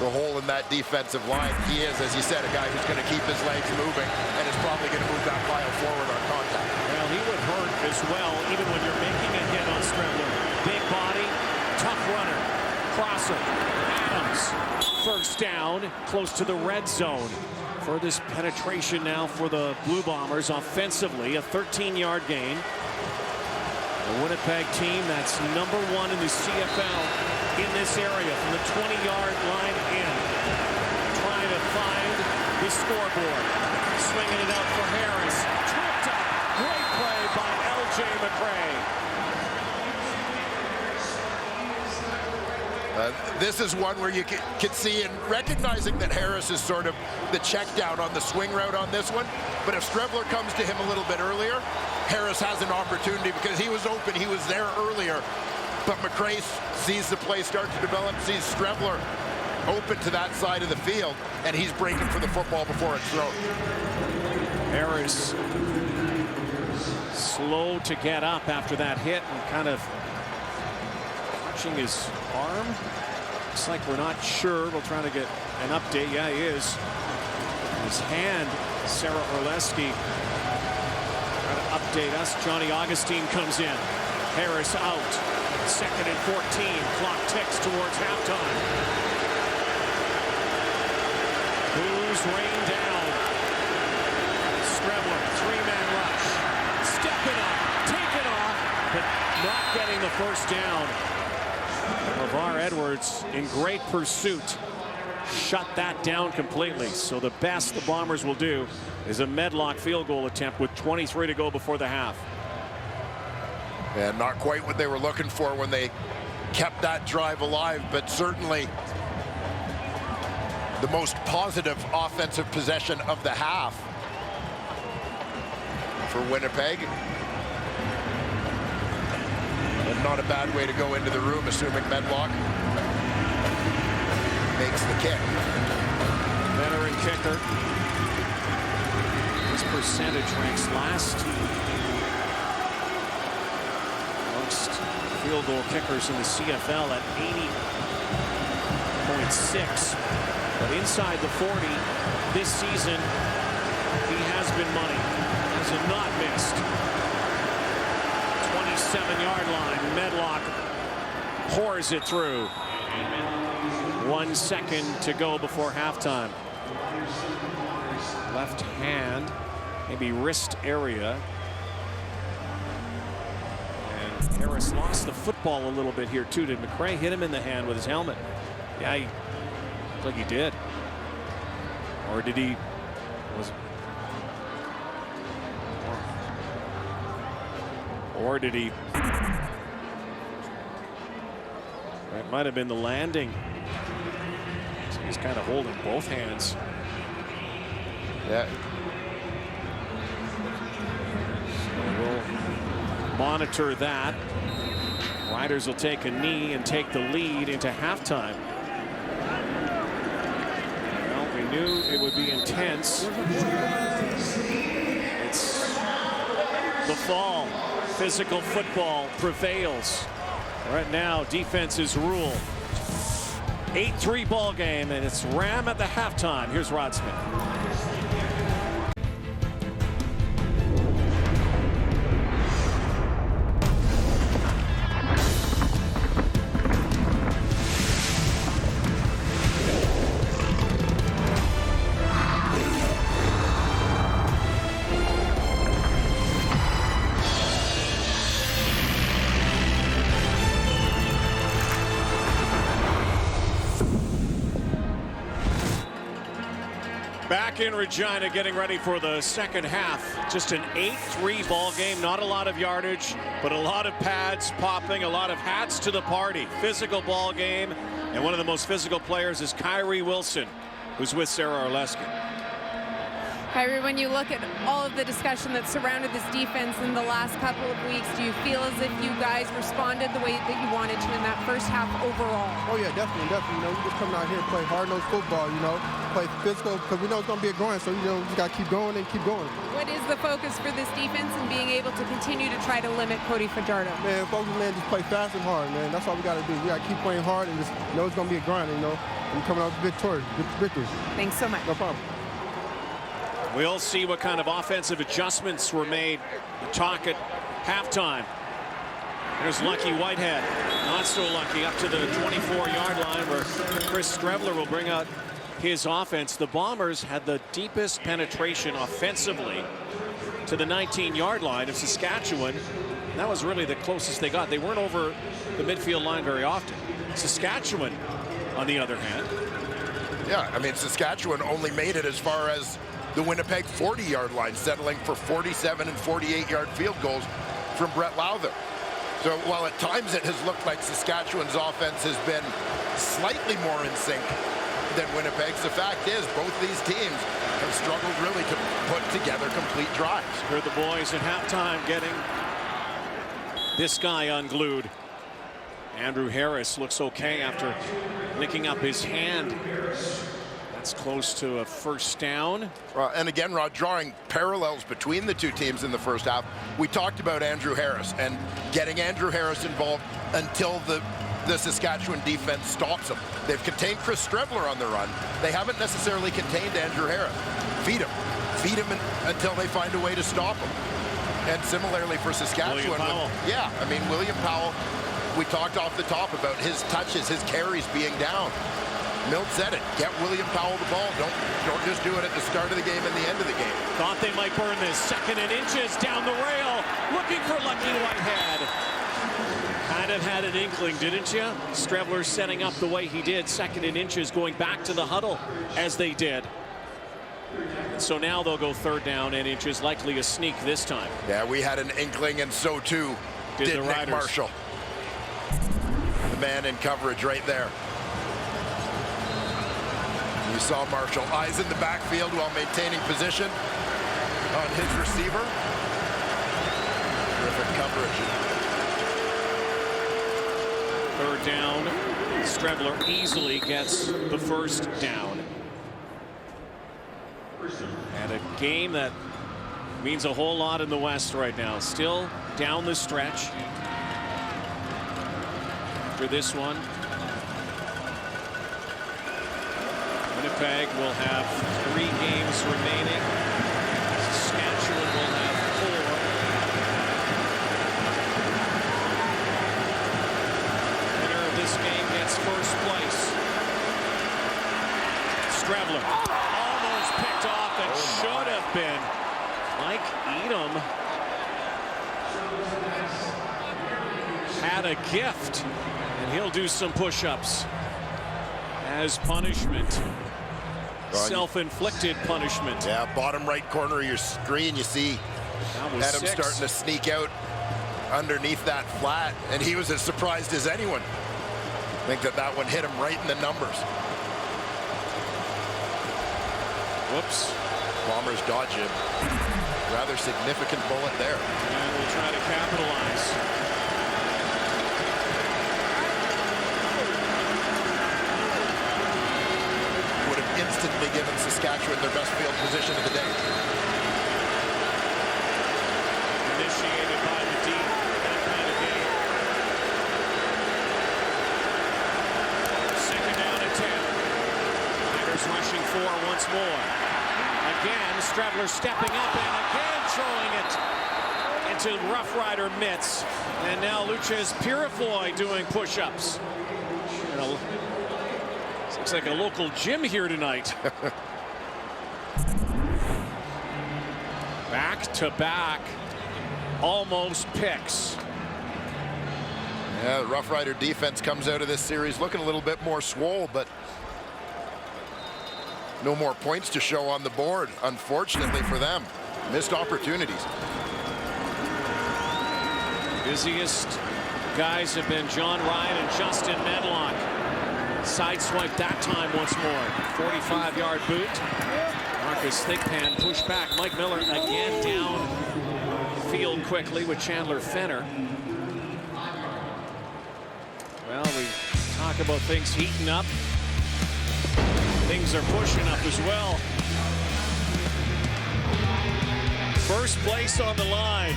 hole in that defensive line. He is, as you said, a guy who's going to keep his legs moving and is probably going to move that pile forward on contact. Well, he would hurt as well, even when you're making a hit on Streveler. Big body, tough runner, crosser. Adams, first down, close to the red zone. Furthest penetration now for the Blue Bombers offensively, a 13-yard gain. The Winnipeg team that's #1 in the CFL in this area from the 20-yard line in. Trying to find the scoreboard. Swinging it out for Harris. Tripped up. Great play by L.J. McRae. This is one where you can see, and recognizing that Harris is sort of the check down on the swing route on this one. But if Streveler comes to him a little bit earlier, Harris has an opportunity because he was open. He was there earlier. But McRae sees the play start to develop, sees Streveler open to that side of the field, and he's breaking for the football before it's thrown. Harris slow to get up after that hit and kind of touching his arm. Looks like we're not sure. We'll try to get an update. Yeah, he is. His hand, Sarah Orleski. Trying to update us. Johnny Augustine comes in. Harris out. 2nd and 14. Clock ticks towards halftime. Blues rain down. Streveler, 3-man rush. Stepping up, taking off, but not getting the first down. LeVar Edwards in great pursuit. Shut that down completely. So the best the Bombers will do is a Medlock field goal attempt with 23 to go before the half. And not quite what they were looking for when they kept that drive alive, but certainly the most positive offensive possession of the half for Winnipeg. But not a bad way to go into the room, assuming Medlock makes the kick. Veteran kicker. His percentage ranks last. field goal kickers in the CFL at 80.6. But inside the 40 this season, he has been money. Has not missed. 27-yard line. Medlock pours it through. 1 second to go before halftime. Left hand, maybe wrist area. And Harris lost the football a little bit here too. Did McRae hit him in the hand with his helmet? Yeah, he looked like he did. Or did he? Or did he? That might have been the landing. So he's kind of holding both hands. Yeah. So we'll monitor that. Riders will take a knee and take the lead into halftime. Well, we knew it would be intense. It's the fall. Physical football prevails. Right now, defenses rule. 8-3 ball game, and it's Ram at the halftime. Here's Rod Smith. Back in Regina, getting ready for the second half. Just an 8-3 ball game. Not a lot of yardage, but a lot of pads popping, a lot of hats to the party. Physical ball game, and one of the most physical players is Kyrie Wilson, who's with Sarah Orlesky. Kyrie, when you look at all of the discussion that surrounded this defense in the last couple of weeks, do you feel as if you guys responded the way that you wanted to in that first half overall? Oh yeah, definitely. You know, we just come out here and play hard-nosed football, you know, play physical, because we know it's going to be a grind, so, you know, we just got to keep going and keep going. What is the focus for this defense and being able to continue to try to limit Cody Fajardo? Man, focus, man, just play fast and hard, man. That's all we got to do. We got to keep playing hard and just know it's going to be a grind, you know, and coming out with victory. Thanks so much. No problem. We'll see what kind of offensive adjustments were made. The talk at halftime. There's Lucky Whitehead. Not so lucky, up to the 24-yard line where Chris Streveler will bring out his offense. The Bombers had the deepest penetration offensively to the 19-yard line of Saskatchewan. And that was really the closest they got. They weren't over the midfield line very often. Saskatchewan, on the other hand. Yeah, I mean, Saskatchewan only made it as far as the Winnipeg 40-yard line, settling for 47 and 48-yard field goals from Brett Lowther. So while at times it has looked like Saskatchewan's offense has been slightly more in sync than Winnipeg's, the fact is both these teams have struggled really to put together complete drives. Here are the boys at halftime getting this guy unglued. Andrew Harris looks okay after licking up his hand. That's close to a first down. And again, Rod, drawing parallels between the two teams in the first half. We talked about Andrew Harris and getting Andrew Harris involved until the Saskatchewan defense stops him. They've contained Chris Streveler on the run. They haven't necessarily contained Andrew Harris. Feed him until they find a way to stop him. And similarly for Saskatchewan. Yeah, I mean, William Powell, we talked off the top about his touches, his carries being down. Milt said it. Get William Powell the ball. Don't just do it at the start of the game and the end of the game. Thought they might burn this. 2nd and inches down the rail. Looking for Lucky Whitehead. Kind of had an inkling, didn't you? Streveler setting up the way he did. 2nd and inches, going back to the huddle as they did. And so now they'll go 3rd down and inches. Likely a sneak this time. Yeah, we had an inkling, and so too did the Nick Riders. Marshall. The man in coverage right there. You saw Marshall, eyes in the backfield while maintaining position on his receiver. Terrific coverage. 3rd down. Streveler easily gets the 1st down. And a game that means a whole lot in the West right now. Still down the stretch. after this one. Winnipeg will have 3 games remaining. Saskatchewan will have 4. Winner of this game gets first place. Strebler almost picked off. That should have been Mike Edom. Had a gift, and he'll do some push-ups as punishment. Self-inflicted punishment. Yeah, bottom right corner of your screen, you see Adam starting to sneak out underneath that flat, and he was as surprised as anyone. I think that one hit him right in the numbers. Whoops. Bombers dodge it. Rather significant bullet there. And we'll try to capitalize. Would have instantly given Saskatchewan their best field position of the day. Initiated by the D. That kind of game. 2nd down and 10. Tigers rushing 4 once more. Again, Strebler stepping up and again throwing it into Roughrider mitts. And now Luches Purifoy doing push-ups. Looks like a local gym here tonight. Back to back, almost picks. Yeah, the Roughrider defense comes out of this series looking a little bit more swole, but no more points to show on the board, unfortunately for them. Missed opportunities. Busiest guys have been John Ryan and Justin Medlock. Sideswipe that time once more. 45-yard boot. Marcus Thigpen pushed back. Mike Miller again down field quickly with Chandler Fenner. Well, we talk about things heating up. Things are pushing up as well. First place on the line.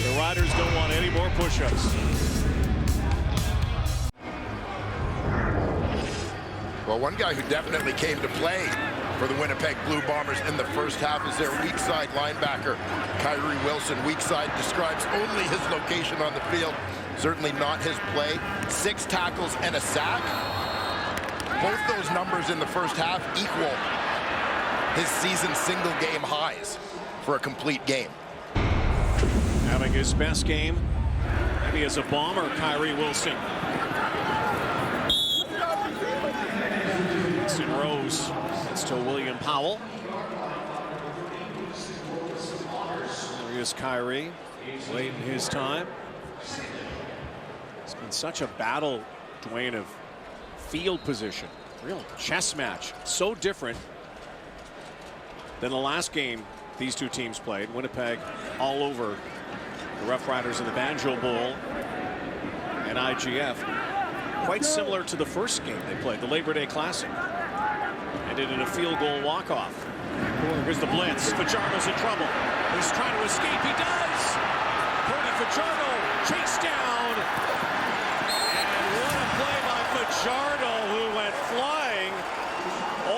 The Riders don't want any more push-ups. Well, one guy who definitely came to play for the Winnipeg Blue Bombers in the first half is their weak side linebacker, Kyrie Wilson. Weak side describes only his location on the field, certainly not his play. 6 tackles and a sack. Both those numbers in the first half equal his season single game highs for a complete game. Having his best game, maybe as a Bomber, Kyrie Wilson. Winston Rose, it's to William Powell. There is Kyrie, waiting his time. It's been such a battle, Dwayne, of field position. Real chess match. So different than the last game these two teams played. Winnipeg all over the Roughriders in the Banjo Bowl and IGF. Quite similar to the first game they played, the Labor Day Classic. Ended in a field goal walk-off. Here's the blitz. Fajardo's in trouble. He's trying to escape. He does! Cody Fajardo chased down. And what a play by Fajardo, who went flying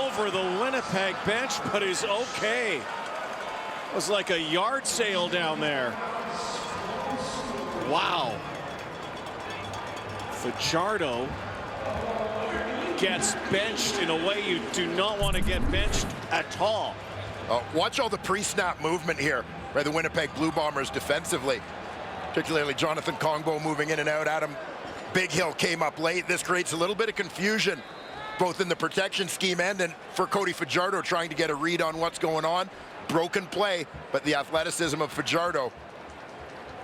over the Winnipeg bench, but is okay. It was like a yard sale down there. Wow. Fajardo gets benched in a way you do not want to get benched at all. Watch all the pre-snap movement here by the Winnipeg Blue Bombers defensively, particularly Jonathan Kongbo moving in and out. Adam Big Hill came up late. This creates a little bit of confusion both in the protection scheme and for Cody Fajardo trying to get a read on what's going on. Broken play, but the athleticism of Fajardo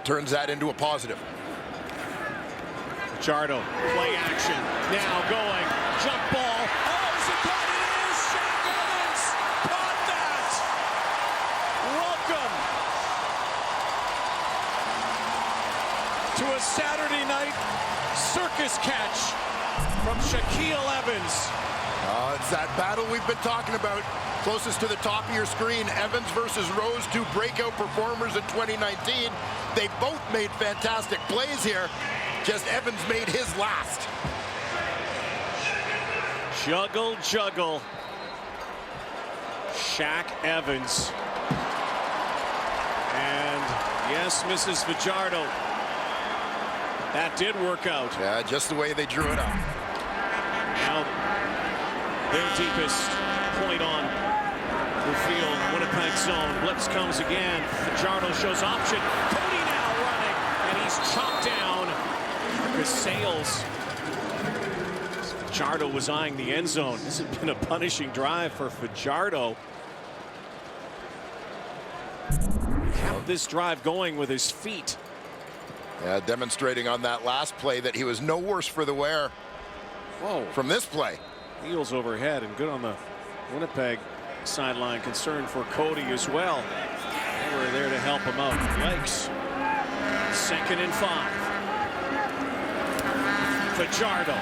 turns that into a positive. Fajardo, play action, now going, jump ball. Oh, is it caught? It is! Shaq Evans caught that! Welcome to a Saturday night circus catch from Shaquille Evans. It's that battle we've been talking about. Closest to the top of your screen, Evans versus Rose, 2 breakout performers in 2019. They both made fantastic plays here. just Evans made his last. Juggle, juggle. Shaq Evans. And yes, Mrs. Fajardo. That did work out. Yeah, just the way they drew it up. Now, their deepest point on the field, Winnipeg zone. Blitz comes again. Fajardo shows option. Cody now running, and he's chopped down. Marcus Sales. Fajardo was eyeing the end zone. This has been a punishing drive for Fajardo. Kept this drive going with his feet. Yeah, demonstrating on that last play that he was no worse for the wear. Whoa. From this play. Heels overhead and good on the Winnipeg sideline. Concern for Cody as well. They were there to help him out. Yikes. 2nd and 5. Fajardo.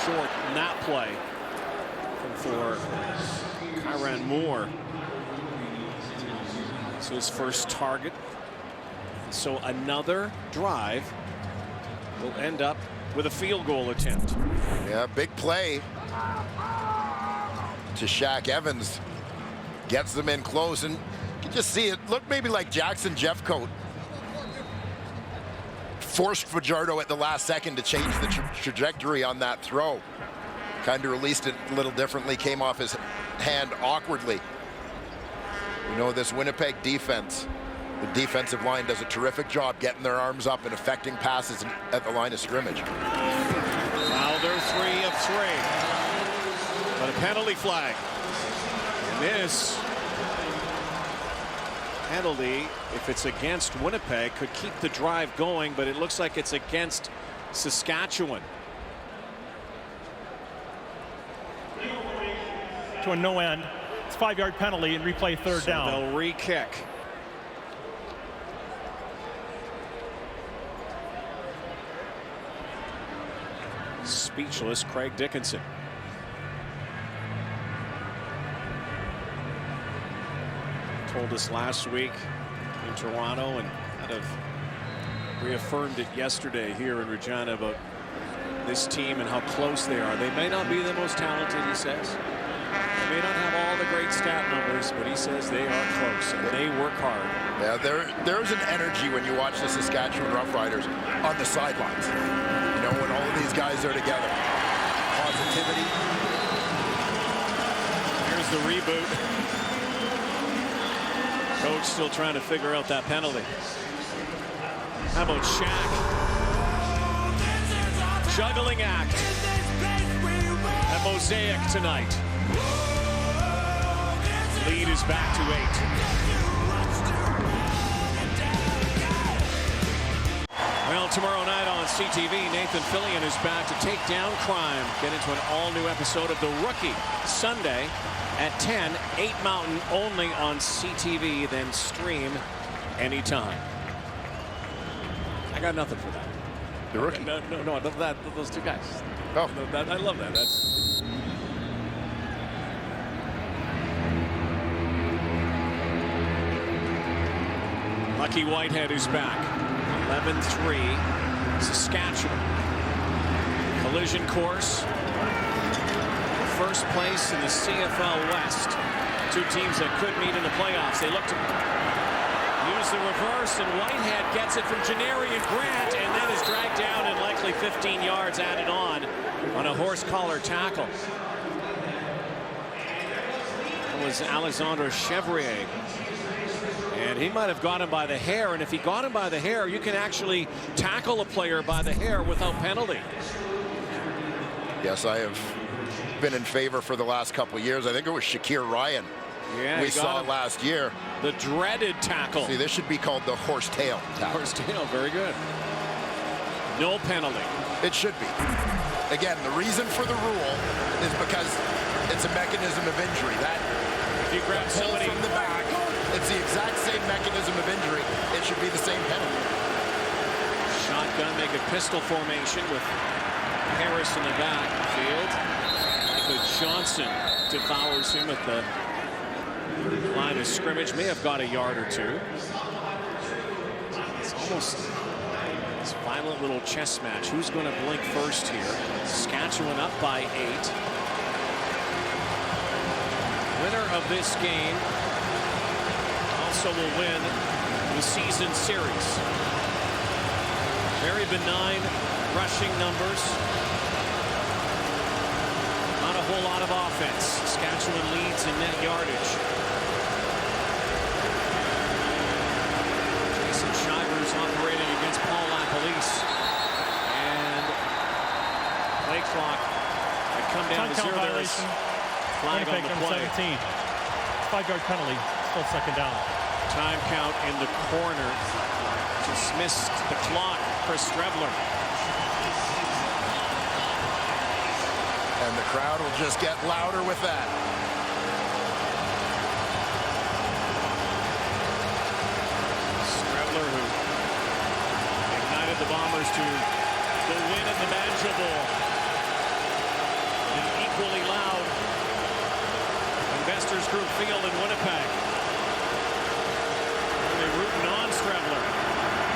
Short in that play. And for Kyran Moore. It's his first target. So another drive will end up with a field goal attempt. Yeah, big play to Shaq Evans. Gets them in close, and you can just see it looked maybe like Jackson Jeffcoat forced Fajardo at the last second to change the trajectory on that throw. Kind of released it a little differently, came off his hand awkwardly. You know, this Winnipeg defense, the defensive line does a terrific job getting their arms up and affecting passes at the line of scrimmage. Now they're 3 of 3. But a penalty flag. And this penalty, if it's against Winnipeg, could keep the drive going, but it looks like it's against Saskatchewan. To a no end. It's a 5-yard penalty and replay third down. They'll re-kick. Speechless Craig Dickinson. Told us last week in Toronto and kind of reaffirmed it yesterday here in Regina about this team and how close they are. They may not be the most talented, he says. They may not have all the great stat numbers, but he says they are close and they work hard. Yeah, there's an energy when you watch the Saskatchewan Roughriders on the sidelines. You know, when all of these guys are together. Positivity. Here's the reboot. Coach still trying to figure out that penalty. How about Shaq? Juggling act at Mosaic tonight. Lead is back to 8. Well, tomorrow night on CTV, Nathan Fillion is back to take down crime. Get into an all-new episode of The Rookie Sunday at 10, 8 Mountain, only on CTV, then stream anytime. I got nothing for that. The Rookie? No, I love that. Those two guys. Oh. I love that. That's... Lucky Whitehead is back. 11-3, Saskatchewan. Collision course. First place in the CFL West. Two teams that could meet in the playoffs. They look to use the reverse, and Whitehead gets it from Janarian Grant, and then is dragged down and likely 15 yards added on a horse collar tackle. That was Alexandre Chevrier. And he might have got him by the hair, and if he got him by the hair, you can actually tackle a player by the hair without penalty. Yes, I have been in favor for the last couple of years. I think it was Shakir Ryan. Yeah, we saw it last year. The dreaded tackle. See, this should be called the horsetail tackle. Horsetail, very good. No penalty. It should be. Again, the reason for the rule is because it's a mechanism of injury. That if you grab somebody from the back, it's the exact same mechanism of injury. It should be the same penalty. Shotgun, make a pistol formation with Harris in the backfield. Michael Johnson devours him at the line of scrimmage. May have got a yard or two. It's almost violent little chess match. Who's going to blink first here? Saskatchewan up by 8. Winner of this game also will win the season series. Very benign rushing numbers. Not a whole lot of offense. Saskatchewan leads in net yardage. Jason Shivers operating against Paul LaPolice. And play clock had come down to 0. There is flag on the play. 17. 5-yard penalty. Still second down. Time count in the corner. Dismissed the clock. Chris Strebler. And the crowd will just get louder with that. Strebler, who ignited the Bombers to the win at the Banjo Bowl. And equally loud Investors Group Field in Winnipeg. And they rooting on Strebler.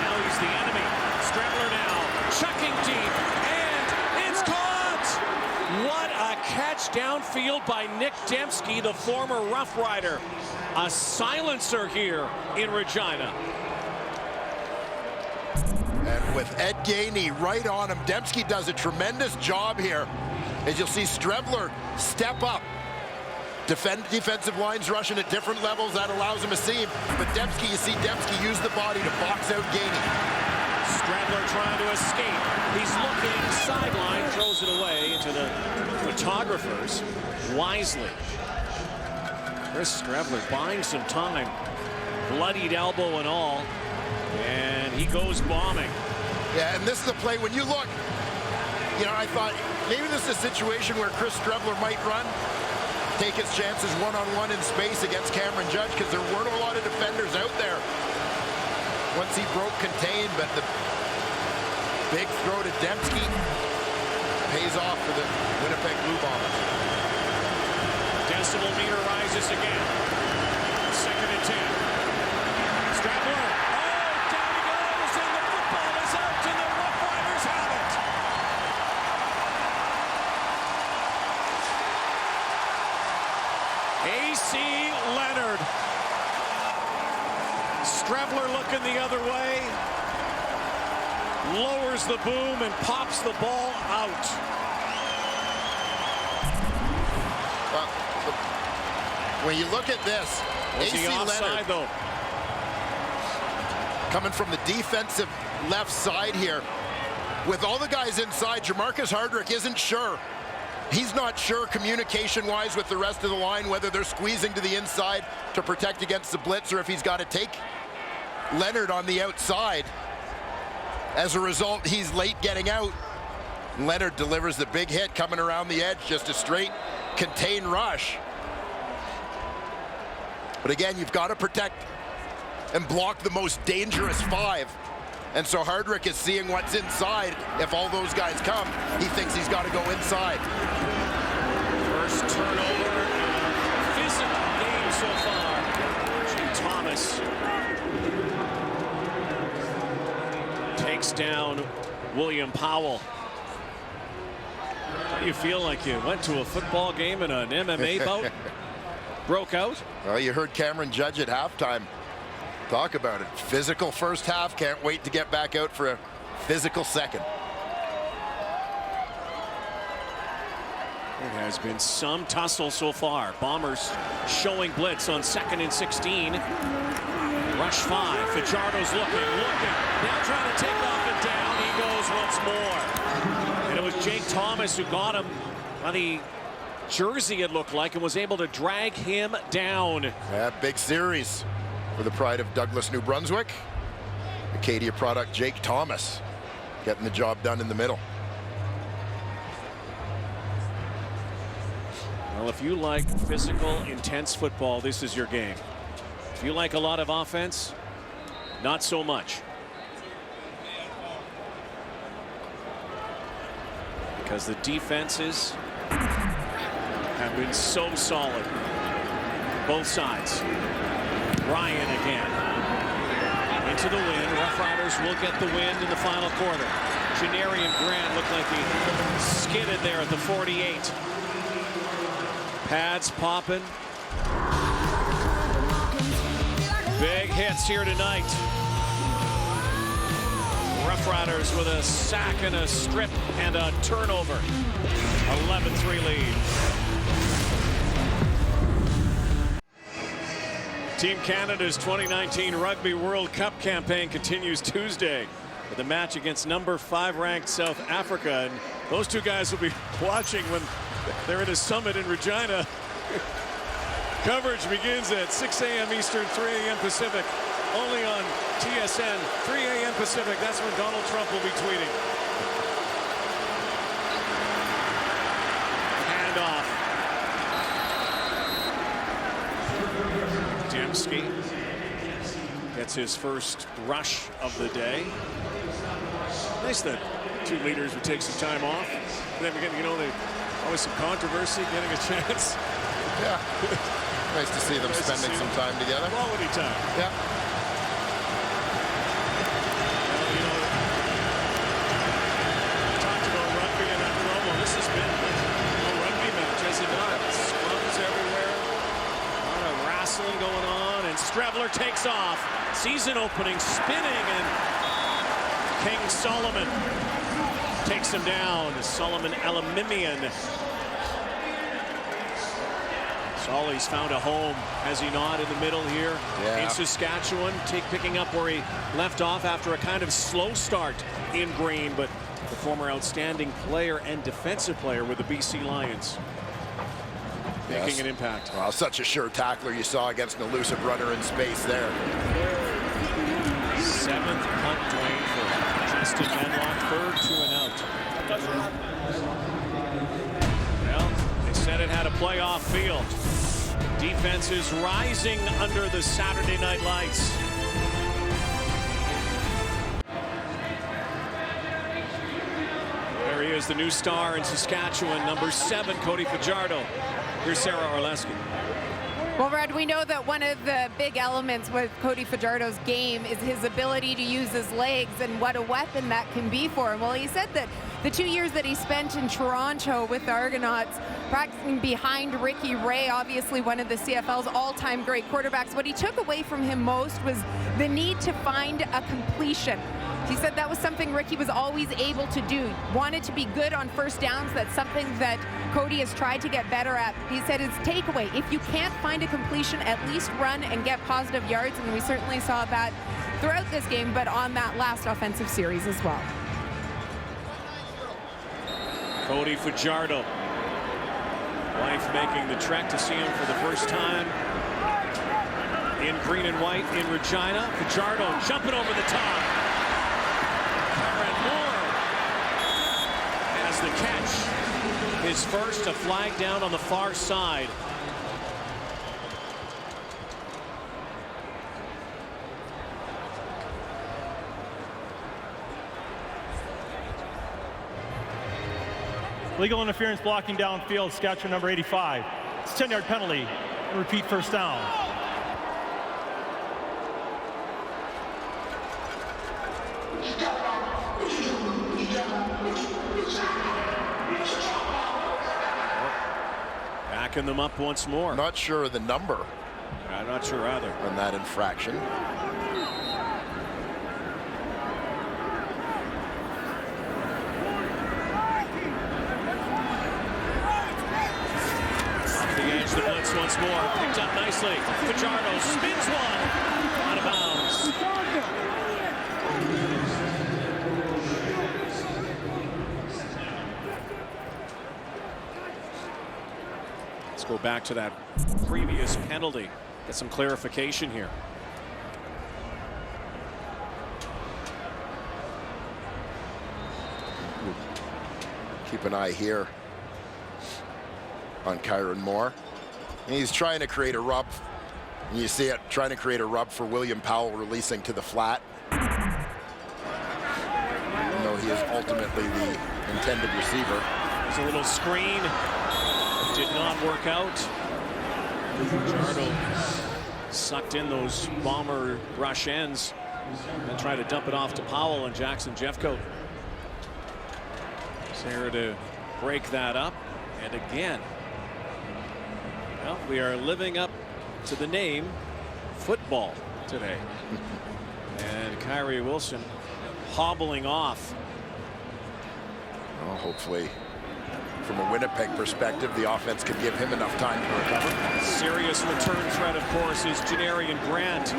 Now he's the enemy. Strebler now chucking deep, and it's caught! What a catch downfield by Nick Dembski, the former Rough Rider. A silencer here in Regina. And with Ed Gainey right on him, Dembski does a tremendous job here. As you'll see Strebler step up. Defensive lines rushing at different levels. That allows him to see him. But Dembski, you see Dembski use the body to box out Gainey. Strebler trying to escape. He's looking sideline, throws it away into the photographers wisely. Chris Strebler buying some time. Bloodied elbow and all. And he goes bombing. Yeah, and this is the play. When you look, you know, I thought maybe this is a situation where Chris Strebler might run, take his chances one-on-one in space against Cameron Judge, because there weren't a lot of defenders out there once he broke contain. But the big throw to Dembski pays off for the Winnipeg Blue Bombers. Decimal meter rises again. 2nd and 10. Strebler. Oh, down he goes, and the football is out, and the Rough Riders have it. A.C. Leonard. Strebler looking the other way. Lowers the boom and pops the ball out. Well, when you look at this, A.C. Leonard, though? Coming from the defensive left side here, with all the guys inside, Jamarcus Hardrick isn't sure. He's not sure communication-wise with the rest of the line whether they're squeezing to the inside to protect against the blitz, or if he's got to take Leonard on the outside. As a result, he's late getting out. Leonard delivers the big hit coming around the edge, just a straight contain rush. But again, you've got to protect and block the most dangerous 5. And so Hardrick is seeing what's inside. If all those guys come, he thinks he's got to go inside. First turnover, physical game so far. Jake Thomas takes down William Powell. You feel like you went to a football game and an MMA bout broke out? Well, you heard Cameron Judge at halftime talk about it. Physical first half, can't wait to get back out for a physical second. There has been some tussle so far. Bombers showing blitz on 2nd and 16. Rush 5. Fajardo's looking. Now trying to take off and down. He goes once more. And it was Jake Thomas who got him on the jersey, it looked like, and was able to drag him down. Yeah, big series for the pride of Douglas, New Brunswick. Acadia product Jake Thomas getting the job done in the middle. Well, if you like physical, intense football, this is your game. If you like a lot of offense, not so much. Because the defenses have been so solid. Both sides. Ryan again. into the wind. Roughriders will get the wind in the final quarter. Janarian Grant looked like he skidded there at the 48. Pads popping. Big hits here tonight. Roughriders with a sack and a strip and a turnover. 11-3 lead. Team Canada's 2019 Rugby World Cup campaign continues Tuesday with a match against number 5 ranked South Africa. And those two guys will be watching when they're at a summit in Regina. Coverage begins at 6 a.m. Eastern, 3 a.m. Pacific, only on TSN, 3 a.m. Pacific. That's when Donald Trump will be tweeting. Handoff. Dembski gets his first rush of the day. Nice that two leaders would take some time off. Then again, you know, always some controversy getting a chance. Yeah. Nice to see them spending some time together. Quality time. Yeah. Well, you know, we talked about rugby and that promo. This has been a rugby match, has it not? Scrums everywhere. A lot of wrestling going on. And Strebler takes off. Season opening, spinning, and King Solomon takes him down. Solomon Elamimian. Solly's found a home, has he not, in the middle here in Saskatchewan, picking up where he left off after a kind of slow start in green, but the former outstanding player and defensive player with the BC Lions making an impact. Well, such a sure tackler you saw against an elusive runner in space there. 7th punt Dwayne for Justin Menlock, 3rd 2 and out. Well, they said it had a playoff field. Defense is rising under the Saturday night lights. There he is, the new star in Saskatchewan, number 7, Cody Fajardo. Here's Sarah Orlesky. Well, Red, we know that one of the big elements with Cody Fajardo's game is his ability to use his legs, and what a weapon that can be for him. Well, he said that the 2 years that he spent in Toronto with the Argonauts, practicing behind Ricky Ray, obviously one of the CFL's all-time great quarterbacks, what he took away from him most was the need to find a completion. He said that was something Ricky was always able to do. Wanted to be good on first downs. That's something that Cody has tried to get better at. He said his takeaway, if you can't find a completion, at least run and get positive yards. And we certainly saw that throughout this game, but on that last offensive series as well. Cody Fajardo. Wife making the trek to see him for the first time in green and white in Regina. Fajardo jumping over the top. Has the catch. His first, a flag down on the far side. Legal interference blocking downfield, Saskatchewan number 85. It's a 10-yard penalty. Repeat first down. Backing them up once more. Not sure of the number. I'm not sure either. On that infraction. Off the edge, the blitz once more. Picked up nicely. Fajardo spins one. Out of bounds. Let's go back to that previous penalty. Get some clarification here. Keep an eye here on Kyron Moore. And he's trying to create a rub. And you see it, trying to create a rub for William Powell, releasing to the flat. Even though he is ultimately the intended receiver. There's a little screen. Did not work out. Fajardo sucked in those bomber rush ends. And try to dump it off to Powell and Jackson Jeffcoat. There to break that up. And again, well, we are living up to the name football today. And Kyrie Wilson hobbling off. Well, hopefully, from a Winnipeg perspective, the offense could give him enough time to recover. Serious return threat, of course, is Janarian Grant.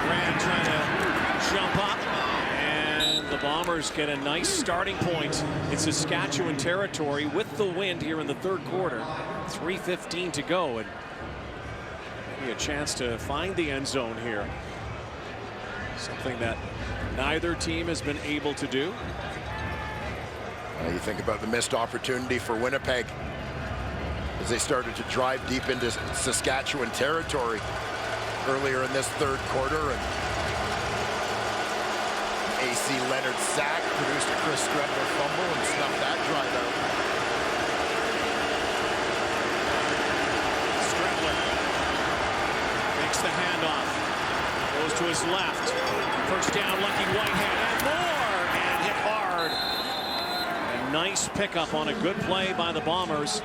Grant trying to jump up. And the Bombers get a nice starting point in Saskatchewan territory with the wind here in the third quarter. 3:15 to go. And maybe a chance to find the end zone here. Something that neither team has been able to do. You think about the missed opportunity for Winnipeg as they started to drive deep into Saskatchewan territory earlier in this third quarter. And AC Leonard's sack produced a Chris Streveler fumble and snuffed that drive out. Streveler makes the handoff. Goes to his left. First down, Lucky Whitehead, and more, and hit hard. A nice pickup on a good play by the Bombers.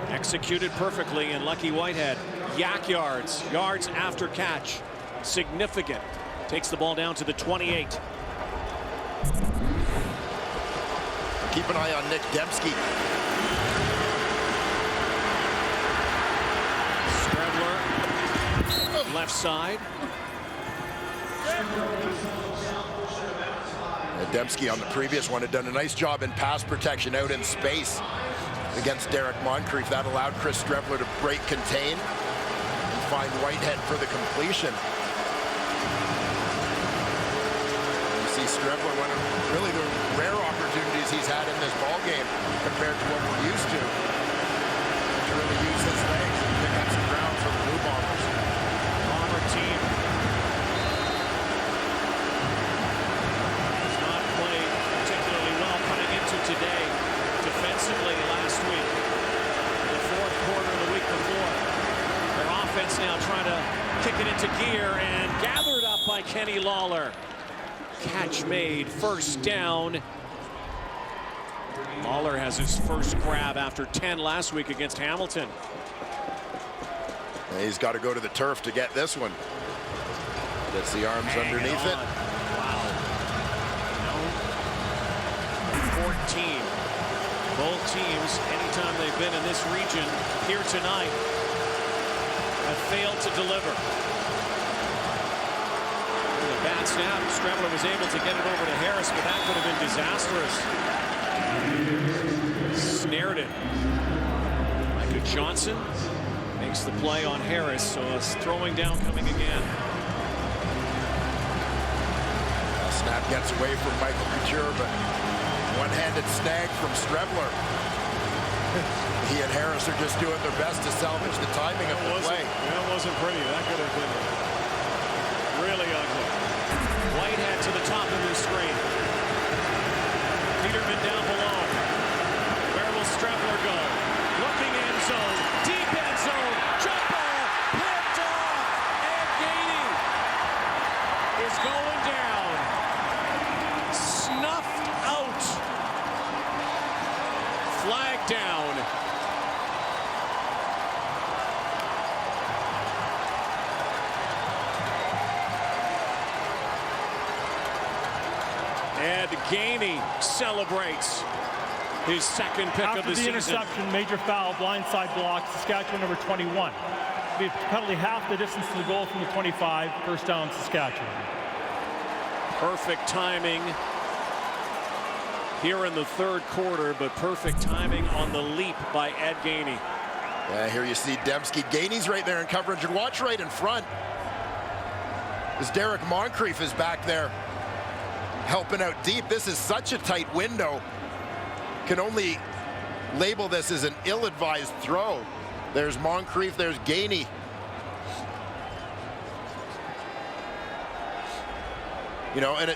Executed perfectly, and Lucky Whitehead, yak yards, yards after catch. Significant. Takes the ball down to the 28. Keep an eye on Nick Dembski. Streveler, left side. Dembski on the previous one had done a nice job in pass protection out in space against Derek Moncrief. That allowed Chris Streveler to break contain and find Whitehead for the completion. You see Streveler, one of really the rare opportunities he's had in this ball game compared to what we're used to really use his legs and pick up some ground for the Blue Bombers. Bomber team has not played particularly well coming into today defensively last week. The fourth quarter of the week before. Their offense now trying to kick it into gear and gathered up by Kenny Lawler. Catch made, first down. Lawler has his first grab after 10 last week against Hamilton. He's got to go to the turf to get this one. Gets the arms underneath it. Wow. 14. Both teams, anytime they've been in this region here tonight, have failed to deliver. The bad snap. Streveler was able to get it over to Harris, but that could have been disastrous. Snared it. Micah Johnson makes the play on Harris, so a throwing down coming again. Snap gets away from Michael Couture, but one-handed snag from Streveler. He and Harris are just doing their best to salvage the timing of the play. That wasn't pretty. That could have been really ugly. Whitehead to the top of the screen. Peterman down below. Where will Streveler go? Looking end zone. Deep end zone. Jump ball. Picked off. And Gainey is going down. Snuffed out. Flag down. Ed Gainey celebrates his second pick of the season. Interception, major foul, blindside block, Saskatchewan number 21. Be penalty half the distance to the goal from the 25, first down Saskatchewan. Perfect timing here in the third quarter, but perfect timing on the leap by Ed Gainey. Here you see Dembski. Gainey's right there in coverage, and watch right in front as Derek Moncrief is back there helping out deep. This is such a tight window. Can only label this as an ill-advised throw. There's Moncrief, there's Gainey. You know, and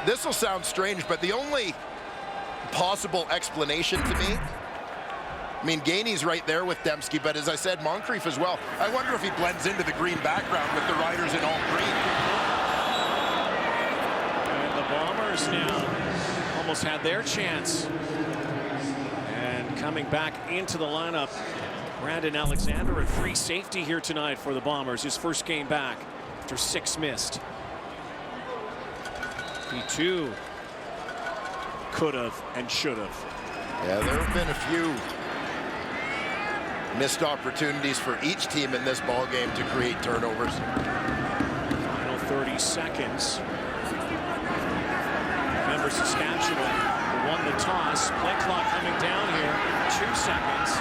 this will sound strange, but the only possible explanation to me I mean, Gainey's right there with Dembski, but as I said, Moncrief as well. I wonder if he blends into the green background with the Riders in all green. And the Bombers now almost had their chance. And coming back into the lineup, Brandon Alexander at free safety here tonight for the Bombers. His first game back after 6 missed. He too could have and should have. Yeah, there have been a few missed opportunities for each team in this ball game to create turnovers. Final 30 seconds. Remember, Saskatchewan won the toss. Play clock coming down here. 2 seconds.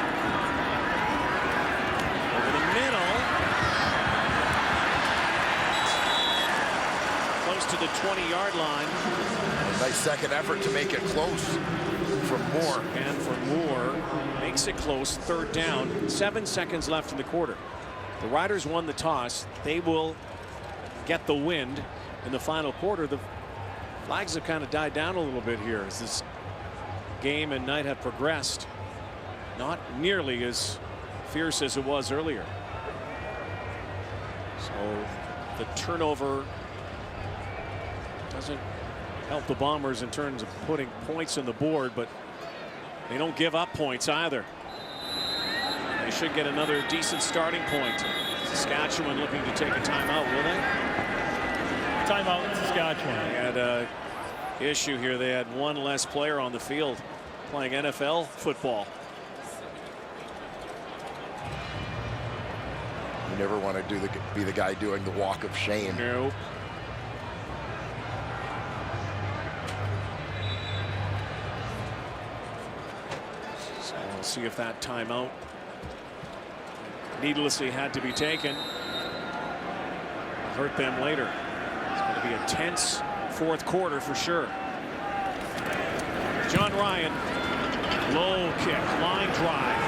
Over the middle. Close to the 20-yard line. A nice second effort to make it close from Moore. And for Moore, makes it close. 3rd down. 7 seconds left in the quarter. The Riders won the toss. They will get the wind in the final quarter. The flags have kind of died down a little bit here as this game and night have progressed. Not nearly as fierce as it was earlier. So the turnover doesn't help the Bombers in terms of putting points on the board, but they don't give up points either. They should get another decent starting point. Saskatchewan looking to take a timeout, will they? Timeout, Saskatchewan. They had an issue here. They had one less player on the field playing NFL football. You never want to be the guy doing the walk of shame. No. So we'll see if that timeout needlessly had to be taken. Hurt them later. It's going to be a tense 4th quarter for sure. John Ryan, low kick, line drive,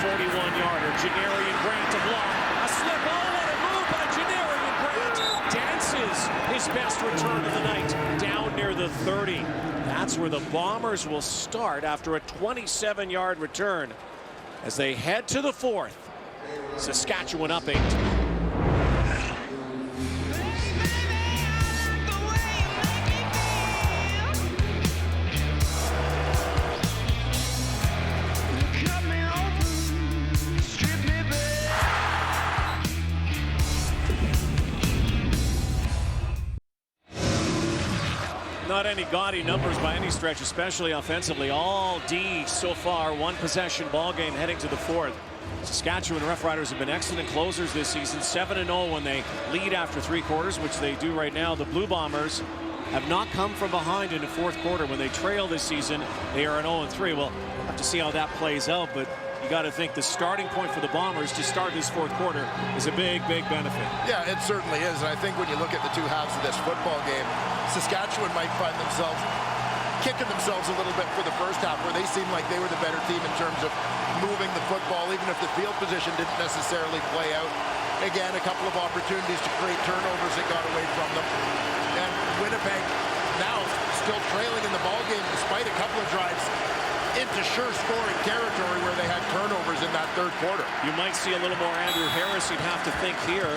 41-yarder. Janarian Grant to block. A slip. Oh, what a move by Janarian Grant. Dances his best return of the night down near the 30. That's where the Bombers will start after a 27-yard return as they head to the 4th. Saskatchewan up 8. Not any gaudy numbers by any stretch, especially offensively. All D so far. 1 possession ball game heading to the 4th. Saskatchewan Roughriders have been excellent closers this season. 7-0 when they lead after 3 quarters, which they do right now. The Blue Bombers have not come from behind in the 4th quarter. When they trail this season, they are an 0-3. Well, we'll have to see how that plays out, but you got to think the starting point for the Bombers to start this 4th quarter is a big, big benefit. Yeah, it certainly is. And I think when you look at the 2 halves of this football game, Saskatchewan might find themselves kicking themselves a little bit for the first half, where they seemed like they were the better team in terms of moving the football, even if the field position didn't necessarily play out. Again, a couple of opportunities to create turnovers that got away from them. And Winnipeg now still trailing in the ballgame despite a couple of drives into sure scoring territory where they had turnovers in that 3rd quarter. You might see a little more Andrew Harris, you'd have to think here.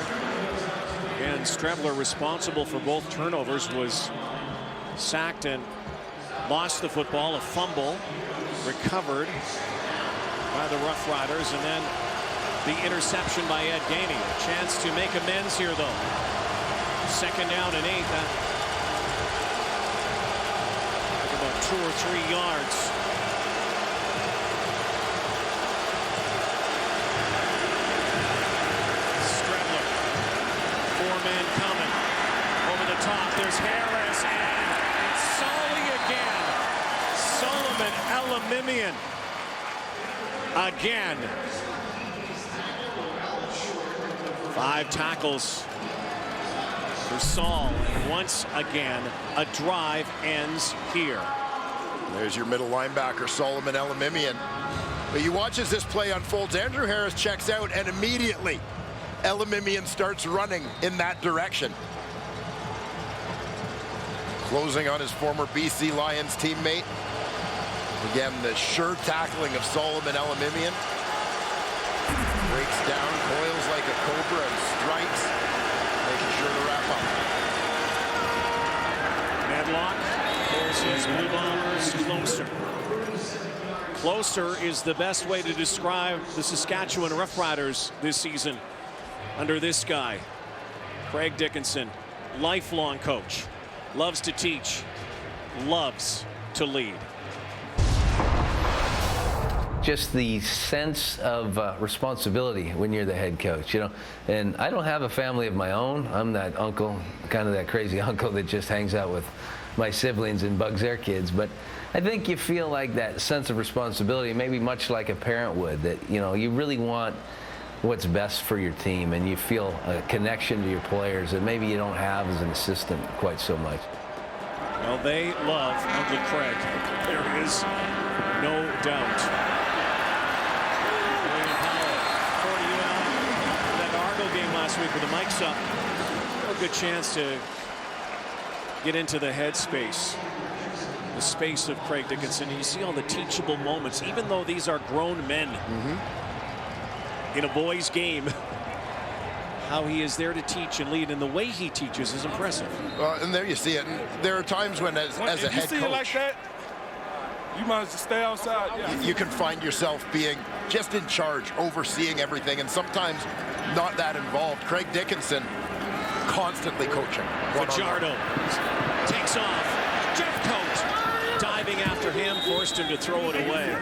And Strebler, responsible for both turnovers, was sacked and lost the football. A fumble recovered by the Roughriders, and then the interception by Ed Gainey. A chance to make amends here, though. 2nd down and 8. About 2 or 3 yards. Man coming over the top. There's Harris, and Solly again. Solomon Elimimian again. 5 tackles for Saul, and once again a drive ends here. There's your middle linebacker, Solomon Elimimian. But you watch as this play unfolds. Andrew Harris checks out, and immediately Elimimian starts running in that direction. Closing on his former BC Lions teammate. Again, the sure tackling of Solomon Elamimian. Breaks down, coils like a cobra, and strikes, making sure to wrap up. Medlock pulls his Blue Bombers closer. Closer is the best way to describe the Saskatchewan Roughriders this season under this guy, Craig Dickinson, lifelong coach, loves to teach, loves to lead. Just the sense of responsibility when you're the head coach, you know. And I don't have a family of my own. I'm that uncle, kind of that crazy uncle that just hangs out with my siblings and bugs their kids. But I think you feel like that sense of responsibility, maybe much like a parent would, that, you know, you really want what's best for your team, and you feel a connection to your players that maybe you don't have as an assistant quite so much. Well, they love Uncle Craig. There is no doubt. Game last week with the mics up. A good chance to get into the headspace, the space of Craig Dickinson. And you see all the teachable moments, even though these are grown men in a boys' game, how he is there to teach and lead, and the way he teaches is impressive. And there you see it. And there are times when, as a head coach, you see it like that, you might as well stay outside. Yeah. You can find yourself being just in charge, overseeing everything, and sometimes not that involved. Craig Dickinson constantly coaching. Fajardo takes off. Jeffcoat diving after him, forced him to throw it away.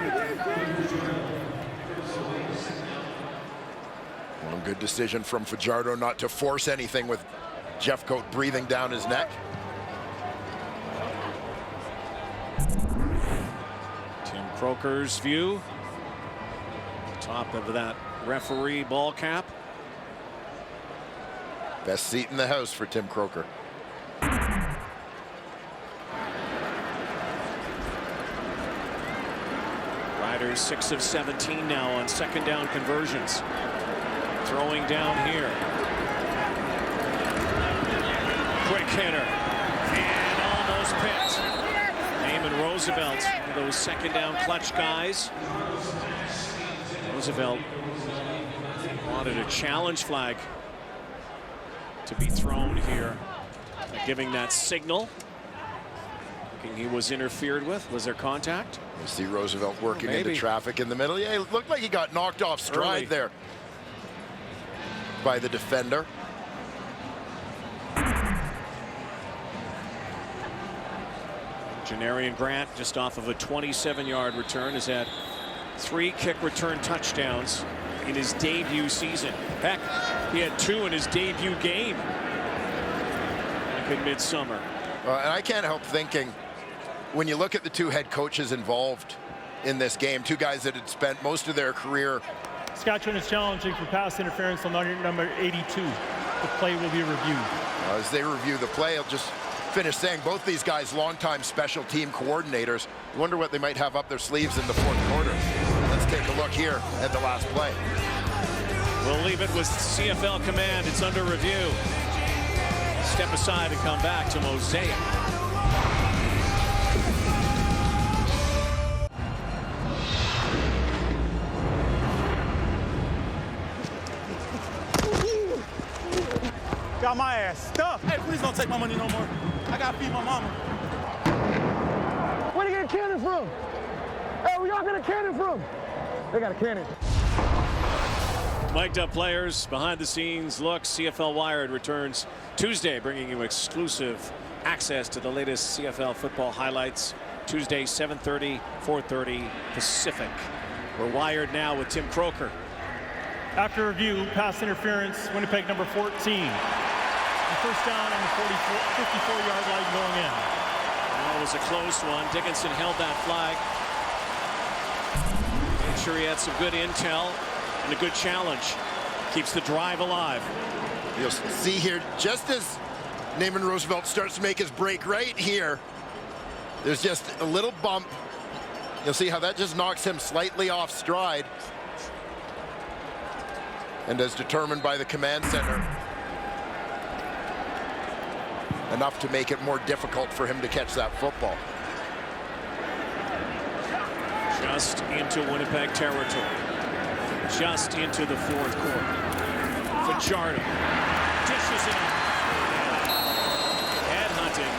One good decision from Fajardo not to force anything with Jeffcoat breathing down his neck. Tim Croker's view. Top of that referee ball cap. Best seat in the house for Tim Croker. Riders 6 of 17 now on second down conversions. Throwing down here. Quick hitter. And almost picked. Naaman Roosevelt, one of those second down clutch guys. Roosevelt wanted a challenge flag to be thrown here, giving that signal. Thinking he was interfered with. Was there contact? You see Roosevelt working into traffic in the middle. Yeah, it looked like he got knocked off stride there by the defender. Janarian Grant, just off of a 27-yard return, has had 3 kick return touchdowns in his debut season. Heck, he had 2 in his debut game back in midsummer. And I can't help thinking, when you look at the 2 head coaches involved in this game, 2 guys that had spent most of their career. Saskatchewan is challenging for pass interference on number 82. The play will be reviewed. As they review the play, I'll just finish saying both these guys longtime special team coordinators. I wonder what they might have up their sleeves in the 4th quarter. Let's take a look here at the last play. We'll leave it with CFL command. It's under review. Step aside and come back to Mosaic. Got my ass stuffed. Hey, please don't take my money no more. I gotta feed my mama. Where they get a cannon from? Hey, where y'all get a cannon from? They got a cannon. Mic'd up players, behind the scenes looks. CFL Wired returns Tuesday, bringing you exclusive access to the latest CFL football highlights. Tuesday, 7:30, 4:30 Pacific. We're wired now with Tim Croker. After review, pass interference, Winnipeg number 14. First down on the 54-yard line going in. That was a close one. Dickinson held that flag. Made sure he had some good intel and a good challenge. Keeps the drive alive. You'll see here, just as Naaman Roosevelt starts to make his break right here, there's just a little bump. You'll see how that just knocks him slightly off stride. And as determined by the command center, enough to make it more difficult for him to catch that football. Just into Winnipeg territory. Just into the fourth quarter. Fajardo dishes it up. Head hunting.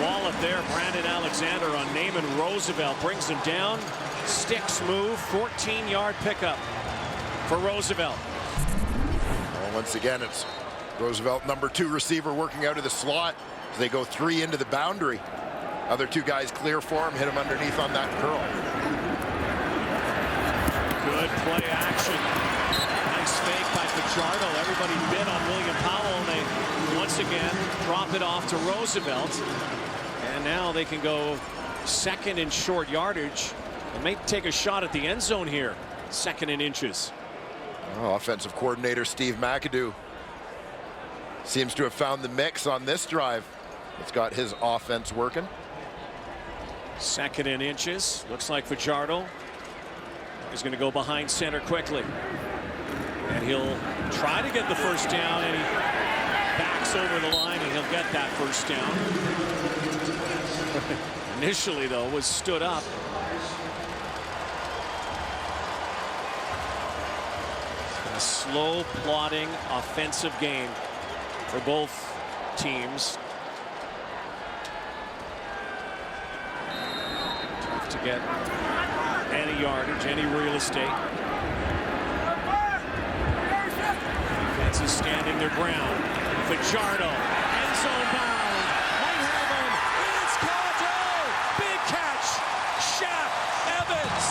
Wallop there. Brandon Alexander on Naaman Roosevelt brings him down. Sticks move. 14-yard pickup for Roosevelt. Well, once again, it's Roosevelt, number 2 receiver, working out of the slot. They go 3 into the boundary. Other 2 guys clear for him, hit him underneath on that curl. Good play action. Nice fake by Fajardo. Everybody bid on William Powell, and they once again drop it off to Roosevelt. And now they can go second in short yardage. They may take a shot at the end zone here. Second in inches. Oh, offensive coordinator Steve McAdoo seems to have found the mix on this drive. It's got his offense working. Second in inches. Looks like Fajardo is going to go behind center quickly. And he'll try to get the first down, and he backs over the line, and he'll get that first down. Initially, though, was stood up. A slow, plodding offensive game for both teams. Tough to get any yardage, any real estate. Defense is standing their ground. Fajardo, end zone bound. Might have him. It's caught. Big catch. Shaq Evans.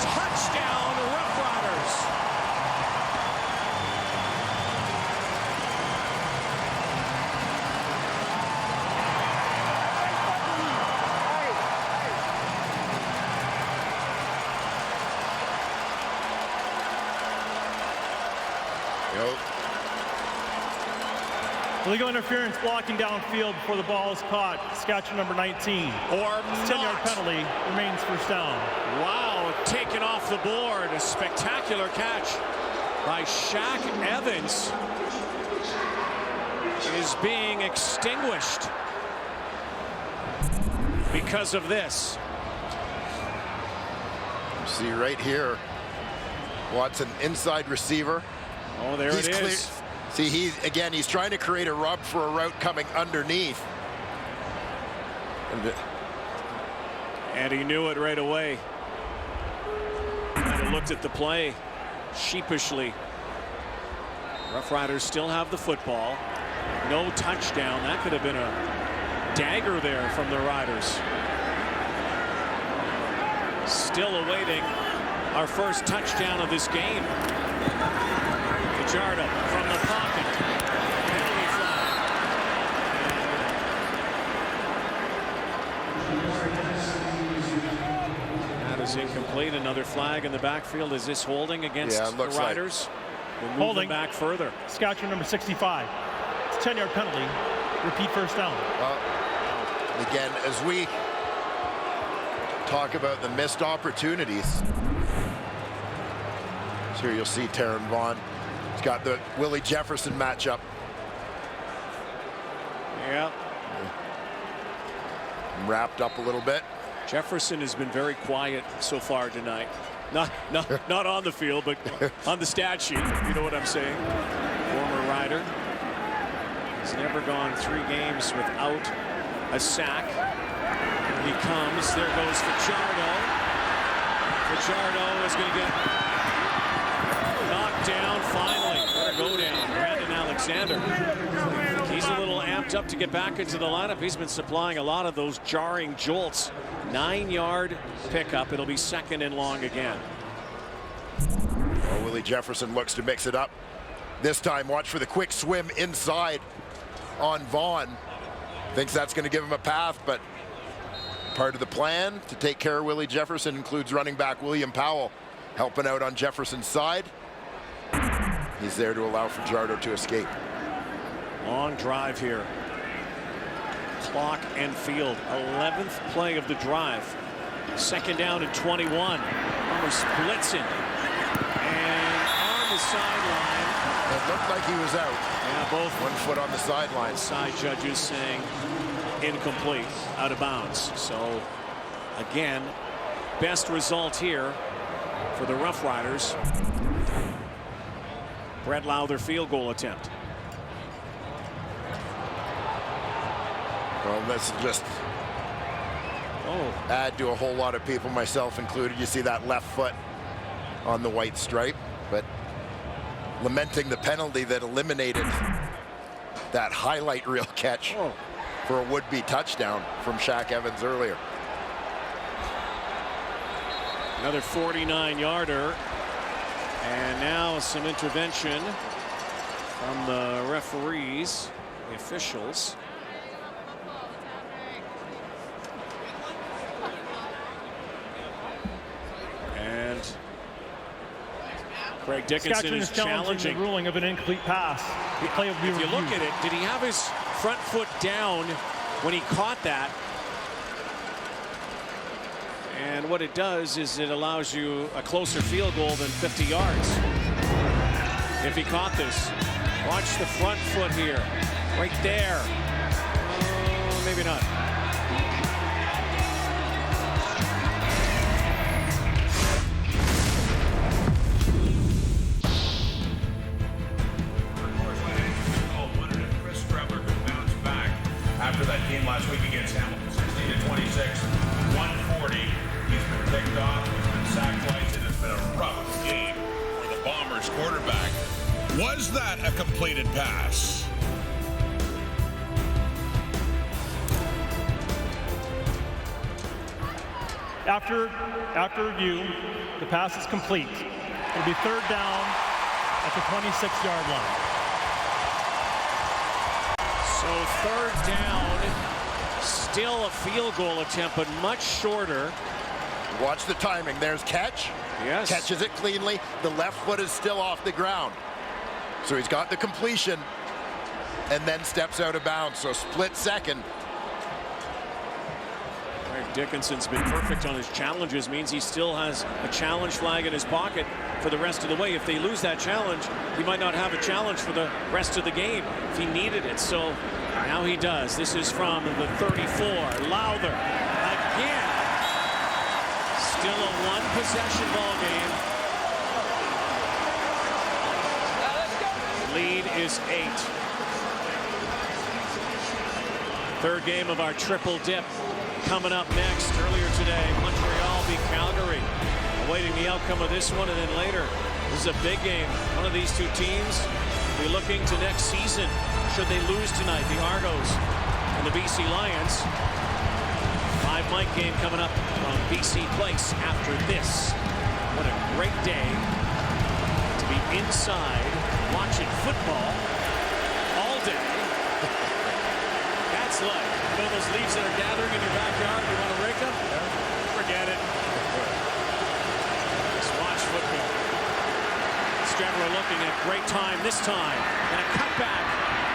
Touchdown, Roughriders. Illegal interference blocking downfield before the ball is caught. Saskatchewan number 19. Or 10-yard penalty. Remains first down. Wow, taken off the board. A spectacular catch by Shaq Evans is being extinguished because of this. See right here, Watson, inside receiver. Oh, there it is. Clear. See, he's trying to create a rub for a route coming underneath. And he knew it right away. Kind of looked at the play sheepishly. Roughriders still have the football. No touchdown. That could have been a dagger there from the Riders. Still awaiting our first touchdown of this game. Fajardo from the pocket. Penalty flag. That is incomplete. Another flag in the backfield. Is this holding against the Riders? We'll move them back further. Saskatchewan number 65. It's a 10-yard penalty. Repeat first down. Again, as we talk about the missed opportunities, here you'll see Taron Vaughn. He's got the Willie Jefferson matchup. Yeah. Wrapped up a little bit. Jefferson has been very quiet so far tonight. Not on the field, but on the stat sheet. You know what I'm saying? Former Rider. He's never gone 3 games without a sack. He comes. There goes Fajardo. Fajardo is going to get knocked down finally. Go down. Brandon Alexander. He's a little amped up to get back into the lineup. He's been supplying a lot of those jarring jolts. 9-yard pickup. It'll be second and long again. Well, Willie Jefferson looks to mix it up. This time, watch for the quick swim inside on Vaughn. Thinks that's going to give him a path, but part of the plan to take care of Willie Jefferson includes running back William Powell helping out on Jefferson's side. He's there to allow Fajardo to escape. Long drive here. Clock and field. 11th play of the drive. Second down and 21. Bombers splitsing. And on the sideline. It looked like he was out. Yeah, both. 1 foot on the sideline. Side judges saying incomplete, out of bounds. So Again, best result here for the Roughriders. Brett Lowther field goal attempt. Well, this is just add to a whole lot of people, myself included. You see that left foot on the white stripe, but lamenting the penalty that eliminated that highlight reel catch for a would-be touchdown from Shaq Evans earlier. Another 49-yarder. And now some intervention from the referees, the officials. And Craig Dickinson is challenging the ruling of an incomplete pass. The play will be if you look at it, did he have his front foot down when he caught that? And what it does is it allows you a closer field goal than 50 yards. If he caught this. Watch the front foot here. Right there. Maybe not. Chris Trevor could bounce back after that game last week against Hamilton. 16-26, 140. He's been picked off, he's been sacked twice, and it's been a rough game for the Bombers quarterback. Was that a completed pass? After review, the pass is complete. It'll be third down at the 26-yard line. So third down, still a field goal attempt, but much shorter. Watch the timing. There's catch. Yes. Catches it cleanly. The left foot is still off the ground. So he's got the completion and then steps out of bounds. So split second. Craig Dickinson's been perfect on his challenges, means he still has a challenge flag in his pocket for the rest of the way. If they lose that challenge, he might not have a challenge for the rest of the game if he needed it. So now he does. This is from the 34. Lowther again. Still a one-possession ball game. Lead is 8. Third game of our triple dip coming up next. Earlier today, Montreal beat Calgary. Awaiting the outcome of this one, and then later, this is a big game. One of these two teams will be looking to next season. Should they lose tonight, the Argos and the BC Lions. 5 Mike game coming up from BC Place after this. What a great day to be inside watching football all day. That's like, you know those leaves that are gathering in your backyard, you want to rake them? Forget it. Just watch football. Strebler looking at great time this time. And a cutback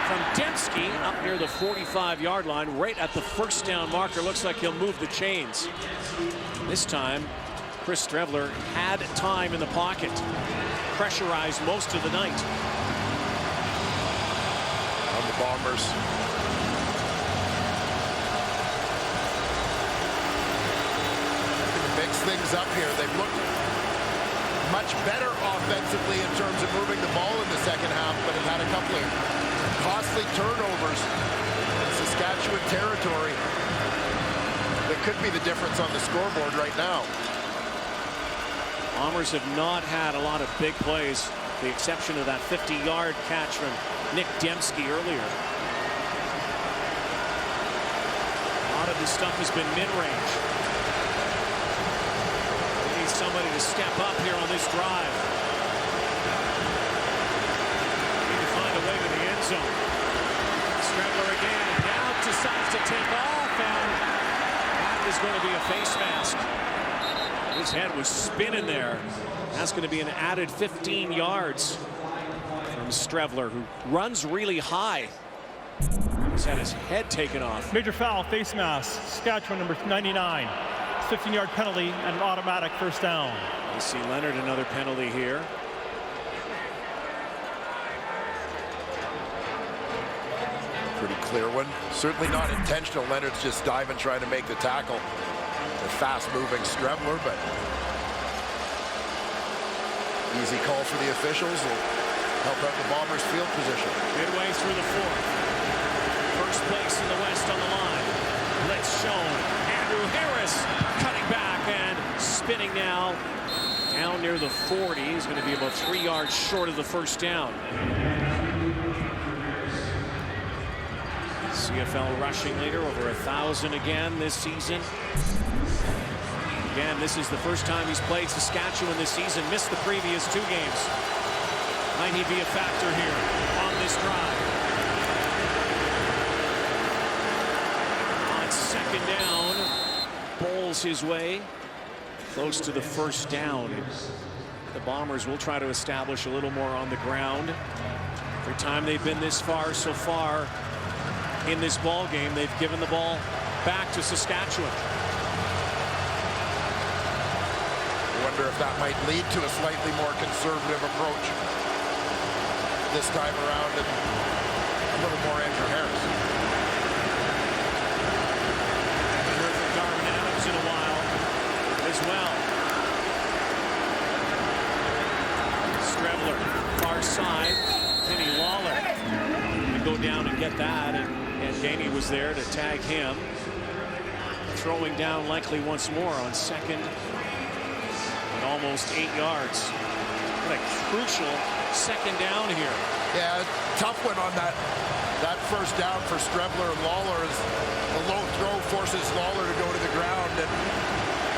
from Dembski up near the 45-yard line, right at the first down marker. Looks like he'll move the chains. This time, Chris Strebler had time in the pocket. Pressurized most of the night. On the Bombers. Mix things up here. They've looked much better offensively in terms of moving the ball in the second half, but have had a couple of costly turnovers in Saskatchewan territory that could be the difference on the scoreboard right now. Bombers have not had a lot of big plays, with the exception of that 50-yard catch from Nick Dembski earlier. A lot of the stuff has been mid-range. We need somebody to step up here on this drive. Need to find a way to the end zone. Strebler again, now decides to take off, and that is going to be a face mask. His head was spinning there. That's going to be an added 15 yards from Strebler, who runs really high. He's had his head taken off. Major foul, face mask, Saskatchewan number 99. 15-yard penalty and an automatic first down. You see Leonard, another penalty here. Pretty clear one. Certainly not intentional. Leonard's just diving, trying to make the tackle. The fast-moving Strebler, but easy call for the officials. Will help out the Bombers' field position. Midway through the fourth. First place in the West on the line. Blitz shown. Andrew Harris cutting back and spinning now. Down near the 40. He's going to be about 3 yards short of the first down. CFL rushing leader, over 1,000 again this season. Again, this is the first time he's played Saskatchewan this season. Missed the previous 2 games. Might he be a factor here on this drive? On second down, bowls his way close to the first down. The Bombers will try to establish a little more on the ground. Every time they've been this far so far in this ball game, they've given the ball back to Saskatchewan. I wonder if that might lead to a slightly more conservative approach this time around and a little more Andrew Harris. Haven't heard from Darwin Adams in a while as well. Strebler, far side, Vinny Lawler. Gonna go down and get that, and Danny was there to tag him. Throwing down likely once more on second and almost 8 yards. What a crucial second down here. Yeah, tough one on that first down for Strebler and Lawler. As the low throw forces Lawler to go to the ground and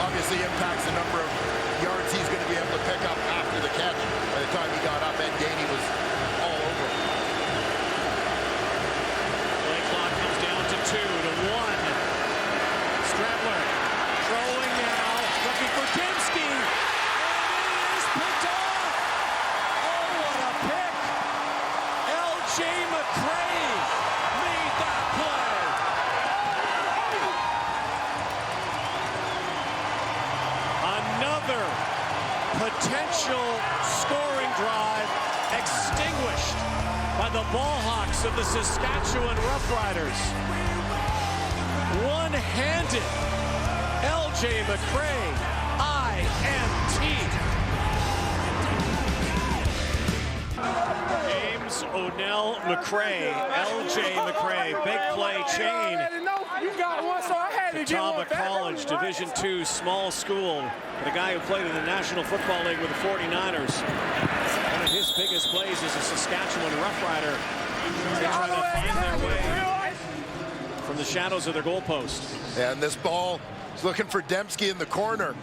obviously impacts the number of yards he's going to be able to pick up after the catch. By the time he got up, Ed Gainey was all over him. Play clock comes down to 2 to 1. Strebler throwing now, looking for Dembski. And it is picked off. Oh, what a pick. L.J. McCray made that play. Another potential scoring drive extinguished by the Ballhawks of the Saskatchewan Roughriders. One-handed L.J. McCray, INT. James O'Neill McCray, L.J. McCray, big play chain. You got one, so I had to get one. Catawba College, Division II, small school. The guy who played in the National Football League with the 49ers. One of his biggest plays is a Saskatchewan Roughrider. They try to find their way from the shadows of their goalpost. And this ball is looking for Dembski in the corner.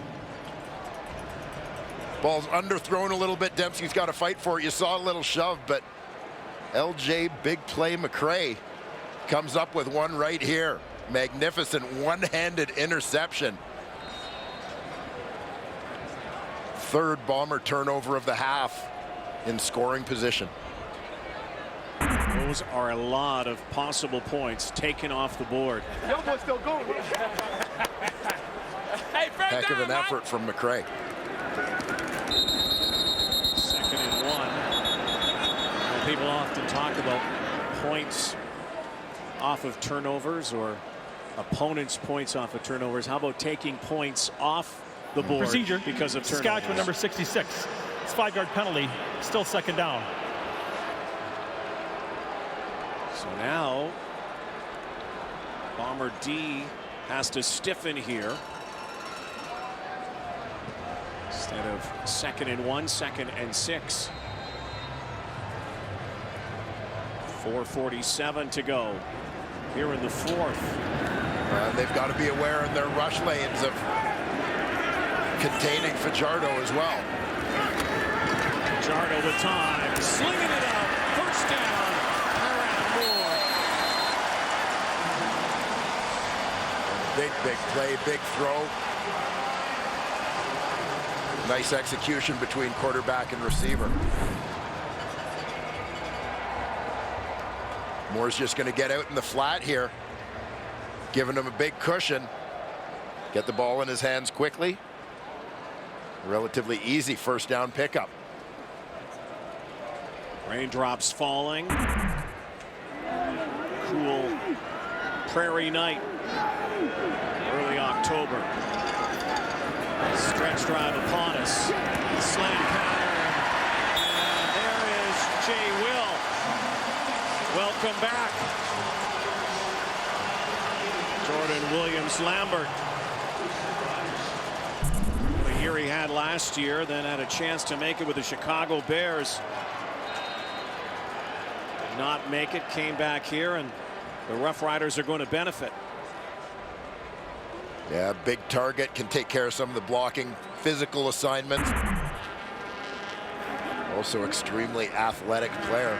Ball's underthrown a little bit. Dembski's got to fight for it. You saw a little shove, but LJ Big Play McCray comes up with one right here. Magnificent one-handed interception. Third Bomber turnover of the half in scoring position. Those are a lot of possible points taken off the board. Heck Heck of an effort from McCray. 2nd and 1. People often talk about points off of turnovers or opponents' points off of turnovers. How about taking points off the board procedure because of turnovers? Saskatchewan number 66. It's 5-yard penalty. Still second down. So now Bomber D has to stiffen here. Instead of 2nd and 1, 2nd and 6. 4:47 to go here in the fourth. They've got to be aware in their rush lanes of containing Fajardo as well. Fajardo with time, slinging it out, first down, around Moore. Big play, big throw. Nice execution between quarterback and receiver. Moore's just going to get out in the flat here, giving him a big cushion. Get the ball in his hands quickly. Relatively easy first down pickup. Raindrops falling. Cool prairie night. Early October. Stretch drive upon us. Slant pattern. And there is Jay Will. Welcome back. Jordan Williams-Lambert. The year he had last year, then had a chance to make it with the Chicago Bears. Did not make it, came back here, and the Roughriders are going to benefit. Yeah, big target, can take care of some of the blocking, physical assignments. Also extremely athletic player.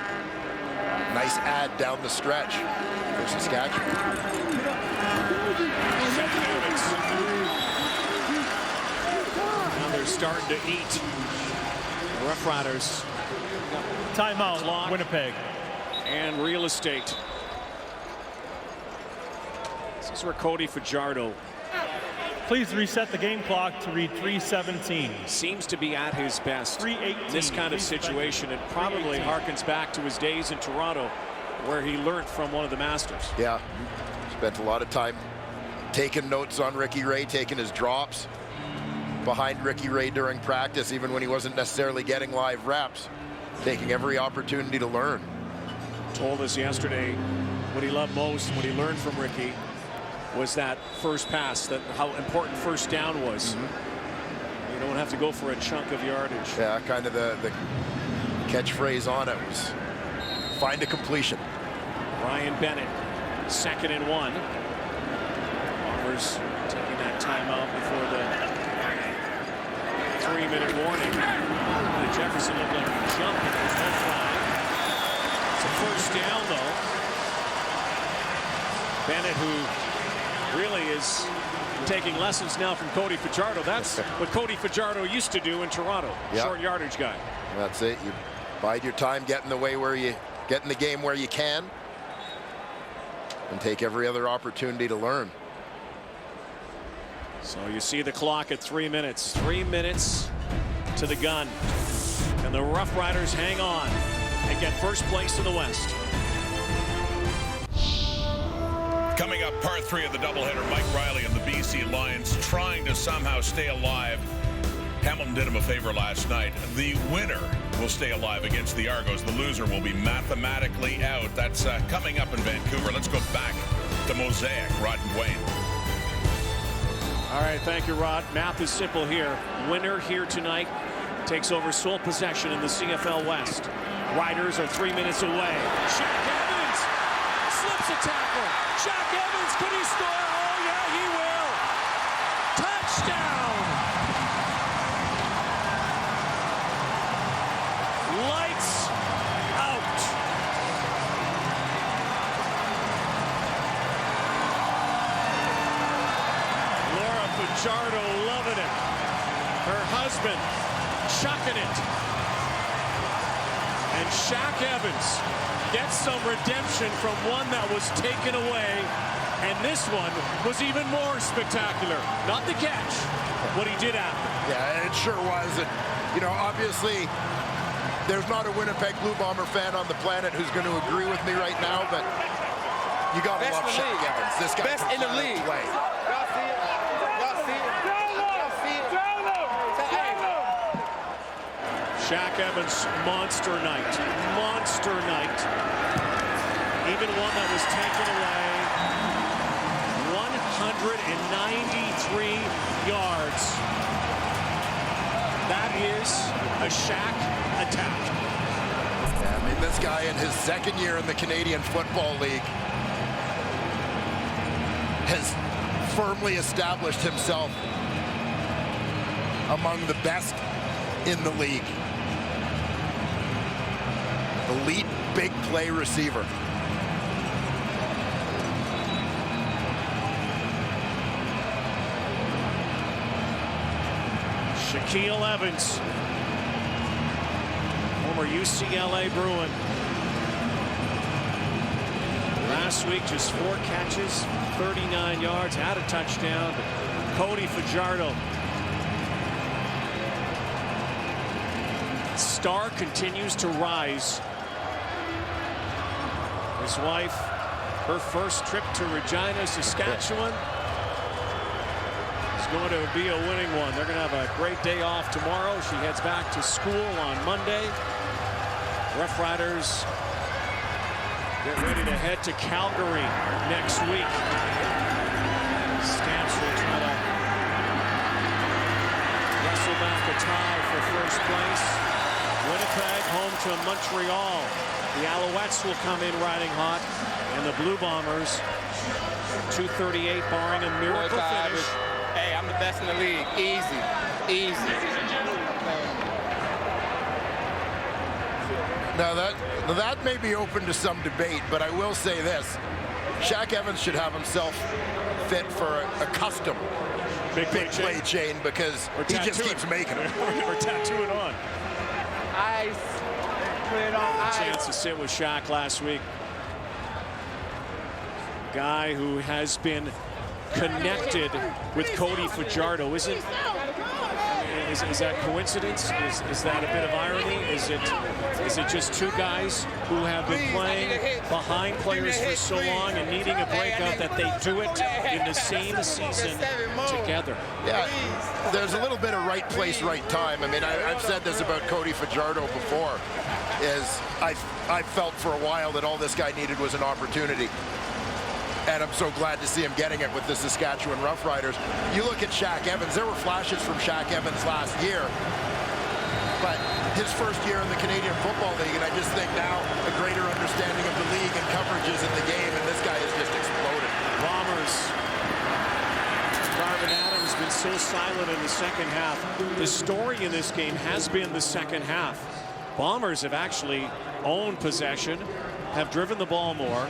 Nice add down the stretch for Saskatchewan. Now they're starting to eat. The Roughriders. Timeout, Winnipeg. And real estate. This is where Cody Fajardo. Please reset the game clock to read 3:17. Seems to be at his best. 3:18. This kind of situation. It probably harkens back to his days in Toronto, where he learned from one of the masters. Yeah, spent a lot of time taking notes on Ricky Ray, taking his drops behind Ricky Ray during practice, even when he wasn't necessarily getting live reps, taking every opportunity to learn. Told us yesterday what he loved most, what he learned from Ricky, was that first pass, that how important first down was. You don't have to go for a chunk of yardage. Yeah, kind of the catchphrase on it was find a completion. Ryan Bennett, 2nd and 1. Bombers taking that timeout before the 3-minute warning. Jefferson looked like he jumped. There's no flag. It's a first down, though. Bennett, who really is taking lessons now from Cody Fajardo. That's what Cody Fajardo used to do in Toronto. Yep. Short yardage guy. That's it. You bide your time, get in the game where you can, and take every other opportunity to learn. So you see the clock at 3 minutes. 3 minutes to the gun. And the Roughriders hang on and get first place in the West. Coming up, part 3 of the doubleheader, Mike Riley and the BC Lions trying to somehow stay alive. Hamilton did him a favor last night. The winner will stay alive against the Argos. The loser will be mathematically out. That's coming up in Vancouver. Let's go back to Mosaic. Rod and Wayne. All right, thank you, Rod. Math is simple here. Winner here tonight takes over sole possession in the CFL West. Riders are 3 minutes away. Shaq Evans slips a tackle. Shaq Evans, could he score? Oh, yeah, he will. Touchdown. Lights out. Laura Fajardo loving it. Her husband chucking it. And Shaq Evans gets some redemption from one that was taken away. And this one was even more spectacular. Not the catch, what he did after. Yeah, it sure was. And, you know, obviously, there's not a Winnipeg Blue Bomber fan on the planet who's going to agree with me right now, but you got to love Shaq Evans. This guy best in the league. Play. Y'all see it? Y'all see it? Y'all see it? Shaq Evans, monster night. Monster night. Even one that was taken away. 193 yards. That is a Shaq attack. Yeah, I mean, this guy in his 2nd year in the Canadian Football League has firmly established himself among the best in the league. Elite big play receiver. Shaquille Evans, former UCLA Bruin. Last week, just 4 catches, 39 yards, had a touchdown. Cody Fajardo. Star continues to rise. His wife, her first trip to Regina, Saskatchewan. He's going to be a winning one. They're going to have a great day off tomorrow. She heads back to school on Monday. Roughriders get ready to head to Calgary next week. Stamps will try to wrestle back a tie for first place. Winnipeg home to Montreal. The Alouettes will come in riding hot, and the Blue Bombers 238 barring a miracle finish. Hey, I'm the best in the league. Easy. Easy. Now that may be open to some debate, but I will say this. Shaq Evans should have himself fit for a custom big play chain because he just keeps making them. Or tattoo it on. Ice. Put it on ice. Chance to sit with Shaq last week. Guy who has been connected with Cody Fajardo. Is that coincidence? Is that a bit of irony? Is it just two guys who have been playing behind players for so long and needing a breakout that they do it in the same season together? Yeah, there's a little bit of right place, right time. I mean, I've said this about Cody Fajardo before, is I felt for a while that all this guy needed was an opportunity. And I'm so glad to see him getting it with the Saskatchewan Roughriders. You look at Shaq Evans, there were flashes from Shaq Evans last year, but his first year in the Canadian Football League, and I just think now a greater understanding of the league and coverages in the game, and this guy has just exploded. Bombers. Darvin Adams been so silent in the second half. The story in this game has been the second half. Bombers have actually owned possession, have driven the ball more.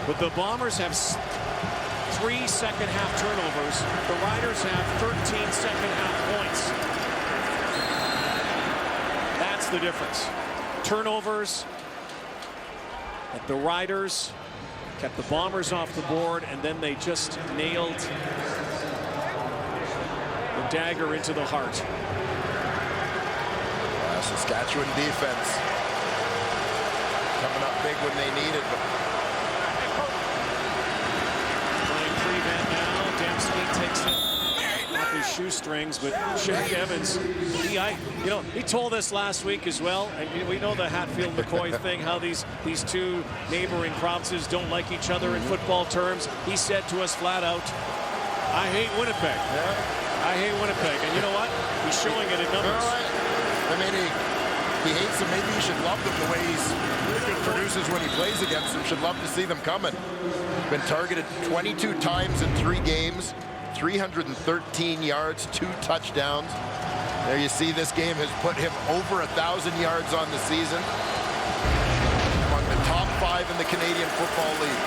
But the Bombers have 3 second-half turnovers. The Riders have 13 second-half points. That's the difference. Turnovers at the Riders kept the Bombers off the board, and then they just nailed the dagger into the heart. Saskatchewan defense coming up big when they need it. Takes it off his shoestrings, but Shaq Evans, he told us last week as well, and we know the Hatfield-McCoy thing, how these two neighboring provinces don't like each other in football terms. He said to us flat out, I hate Winnipeg. Yeah. I hate Winnipeg, and you know what? He's showing it in numbers. I mean, he hates them. Maybe he should love them the way he produces when he plays against them. Should love to see them coming. Been targeted 22 times in 3 games. 313 yards, 2 touchdowns. There you see this game has put him over 1,000 yards on the season. Among the top 5 in the Canadian Football League.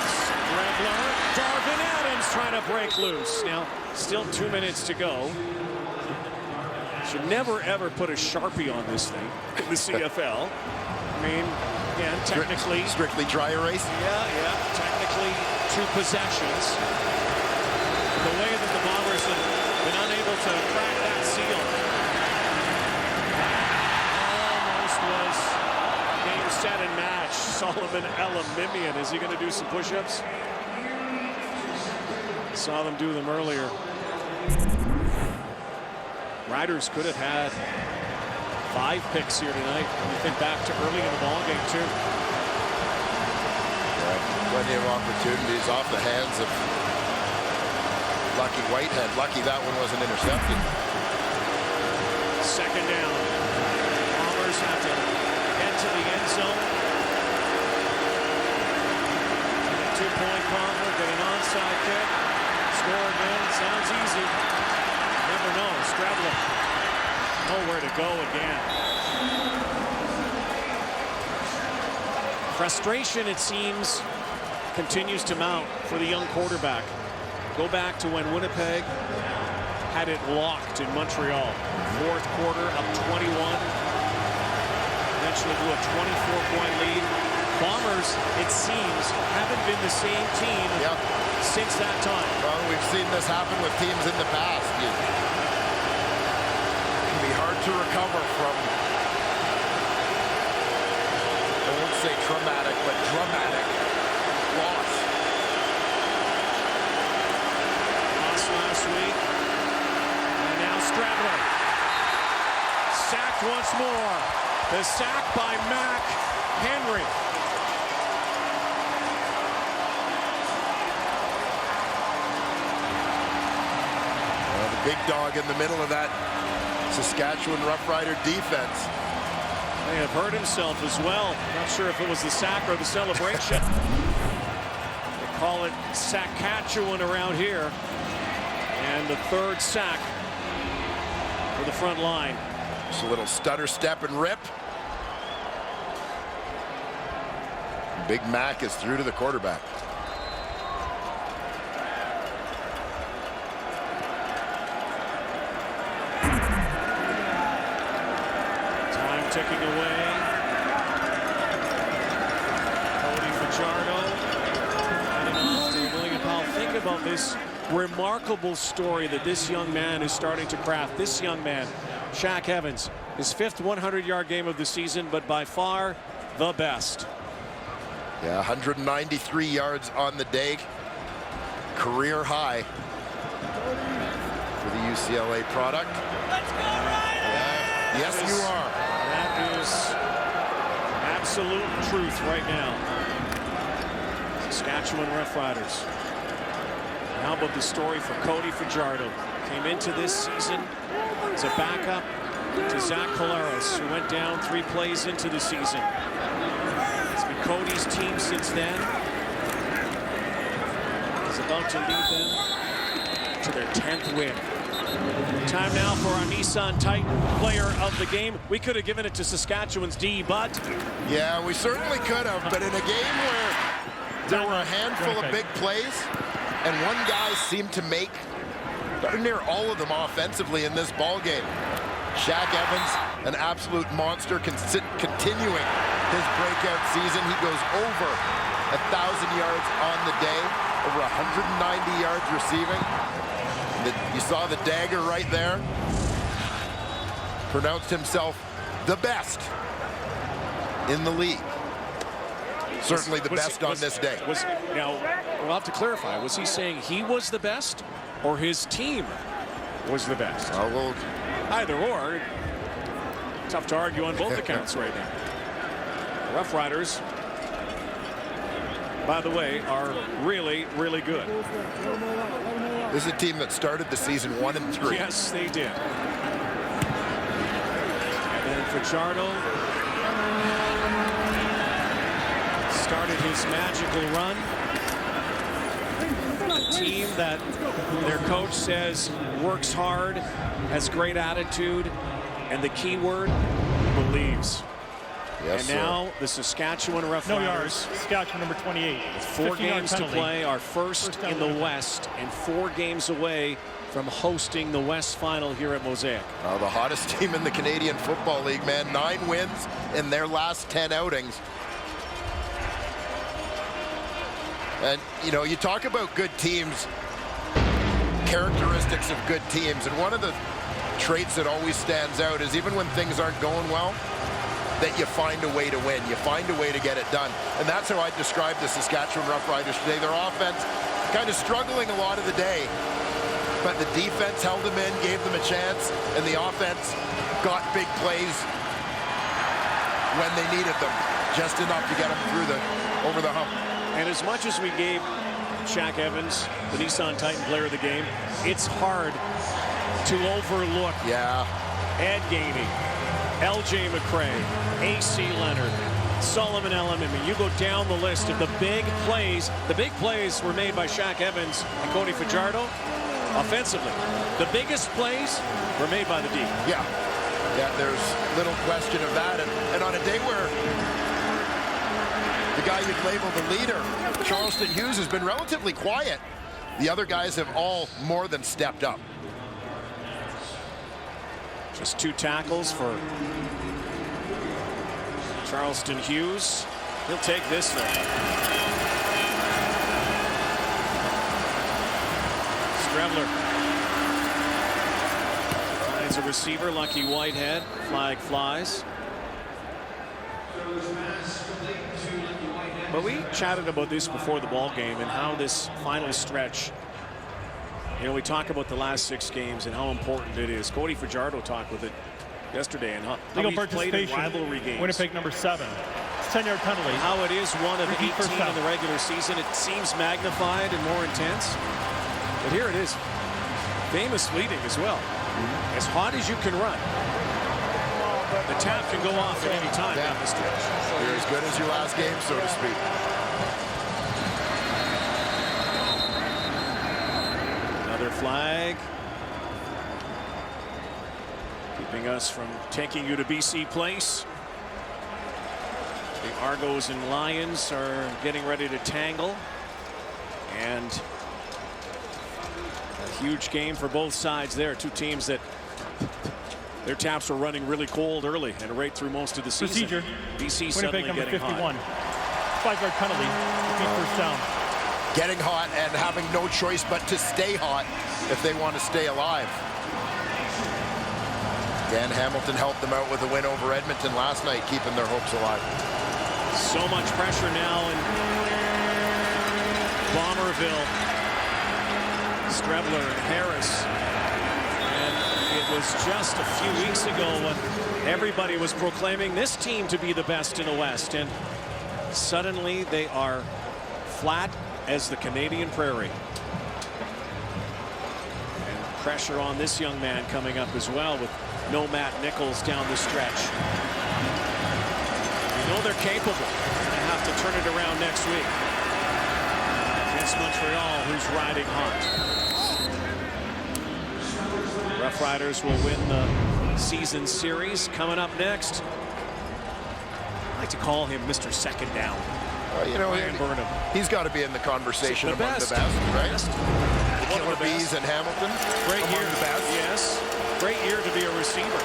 Scrambler, Darvin Adams trying to break loose. Now, still 2 minutes to go. Should never ever put a Sharpie on this thing in the CFL. I mean, again, technically. Strictly dry erase? Yeah, technically 2 possessions. The way that the Bombers have been unable to crack that seal. Almost was game, set, and match. Solomon Elamimian, is he going to do some push-ups? Saw them do them earlier. Riders could have had 5 picks here tonight. When you think back to early in the ball game, too. Yeah, plenty of opportunities off the hands of Lucky Whitehead. Lucky that one wasn't intercepted. Second down. Bombers have to head to the end zone. 2-point convert, get an onside kick. Score again. Sounds easy. Never know. Stradler. Nowhere to go again. Frustration, it seems, continues to mount for the young quarterback. Go back to when Winnipeg had it locked in Montreal. 4th quarter, up 21. Eventually blew a 24-point lead. Bombers, it seems, haven't been the same team since that time. Well, we've seen this happen with teams in the past. It can be hard to recover from, I won't say traumatic, but dramatic loss. sacked once more. The sack by Mac Henry. Well, the big dog in the middle of that Saskatchewan Roughrider defense. May have hurt himself as well. Not sure if it was the sack or the celebration. They call it Saskatchewan around here. And the third sack for the front line. Just a little stutter, step, and rip. Big Mac is through to the quarterback. Time ticking away. Cody Fajardo. And off to William Powell. Think about this remarkable story that this young man is starting to craft. This young man, Shaq Evans, his 5th 100-yard game of the season, but by far the best. Yeah, 193 yards on the day. Career high for the UCLA product. Let's go, Riders! Yes, you are. That is absolute truth right now. Saskatchewan Roughriders. How about the story for Cody Fajardo? Came into this season as a backup to Zach Collaros, who went down 3 plays into the season. It's been Cody's team since then. He's about to lead them to their 10th win. Time now for our Nissan Titan player of the game. We could have given it to Saskatchewan's D, but... Yeah, we certainly could have, but in a game where there were a handful of big plays, and one guy seemed to make darn near all of them offensively in this ball game. Shaq Evans, an absolute monster, continuing his breakout season. He goes over 1,000 yards on the day, over 190 yards receiving. You saw the dagger right there. Pronounced himself the best in the league. Certainly the best on this day. Now, we'll have to clarify. Was he saying he was the best or his team was the best? Well, either or. Tough to argue on both accounts right now. The Rough Riders, by the way, are really, really good. This is a team that started the season 1-3. Yes, they did. And then Fajardo started his magical run. A team that their coach says works hard, has great attitude, and the key word, believes. Yes, and now the Saskatchewan Roughriders. No yards. Saskatchewan number 28. With 4 games to play, are first in the West and 4 games away from hosting the West Final here at Mosaic. The hottest team in the Canadian Football League, man. 9 wins in their last 10 outings. And, you know, you talk about good teams, characteristics of good teams, and one of the traits that always stands out is even when things aren't going well, that you find a way to win. You find a way to get it done. And that's how I describe the Saskatchewan Roughriders today. Their offense kind of struggling a lot of the day, but the defense held them in, gave them a chance, and the offense got big plays when they needed them, just enough to get them through over the hump. And as much as we gave Shaq Evans the Nissan Titan player of the game, it's hard to overlook Ed Gainey, L.J. McCray, A.C. Leonard, Solomon Elam. I mean, you go down the list of the big plays. The big plays were made by Shaq Evans and Cody Fajardo offensively. The biggest plays were made by the D. Yeah, there's little question of that. And on a day where the guy you'd label the leader, Charleston Hughes, has been relatively quiet, the other guys have all more than stepped up. Just 2 tackles for Charleston Hughes. He'll take this one. Strebler finds a receiver, Lucky Whitehead. Flag flies. But we chatted about this before the ball game and how this final stretch, you know, we talk about the last 6 games and how important it is. Cody Fajardo talked with it yesterday and how Legal he's played in participation. rivalry games. Winnipeg number 7. 10-yard penalty. How it is one of Repeat 18 first down. in the regular season. It seems magnified and more intense. But here it is. Famous fleeting as well. As hot as you can run. The tap can go off at any time down the stretch. You're as good as your last game, so to speak. Another flag. Keeping us from taking you to BC Place. The Argos and Lions are getting ready to tangle. And a huge game for both sides there. Two teams that their taps were running really cold early and right through most of the season. Procedure. BC Winnipeg suddenly number getting 51. hot. 5-yard penalty. Repeat first down. Getting hot and having no choice but to stay hot if they want to stay alive. Dan Hamilton helped them out with a win over Edmonton last night, keeping their hopes alive. So much pressure now in Bomberville. Strebler and Harris. And it was just a few weeks ago when everybody was proclaiming this team to be the best in the West. And suddenly they are flat as the Canadian Prairie. And pressure on this young man coming up as well with no Matt Nichols down the stretch. You know they're capable. They have to turn it around next week against Montreal, who's riding hot. Roughriders will win the season series. Coming up next, I like to call him Mr. Second Down. You know, Burnham. he's got to be in the conversation among the best, right? The Killer Bees and Hamilton. Great among year. the best. Yes. Great year to be a receiver.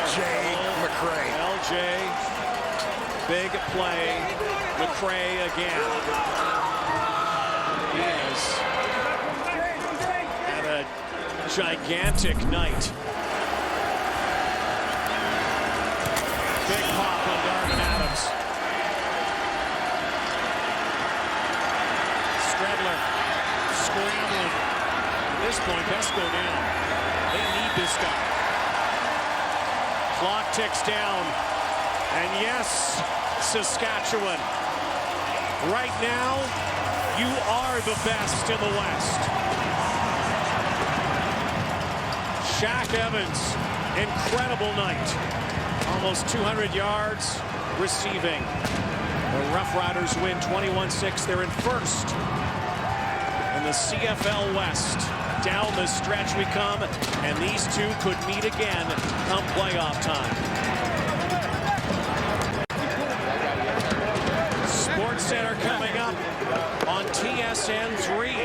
L.J. McCray. L.J. Big play. McCray again. He has had a gigantic night. Big pop on Darvin Adams. Strebler scrambling. At this point, best go down. They need this guy. Clock ticks down. And yes, Saskatchewan. Right now, you are the best in the West. Shaq Evans, incredible night. Almost 200 yards receiving. The Roughriders win 21-6. They're in first in the CFL West. Down the stretch we come, and these two could meet again come playoff time. Sports Center coming up on TSN 3.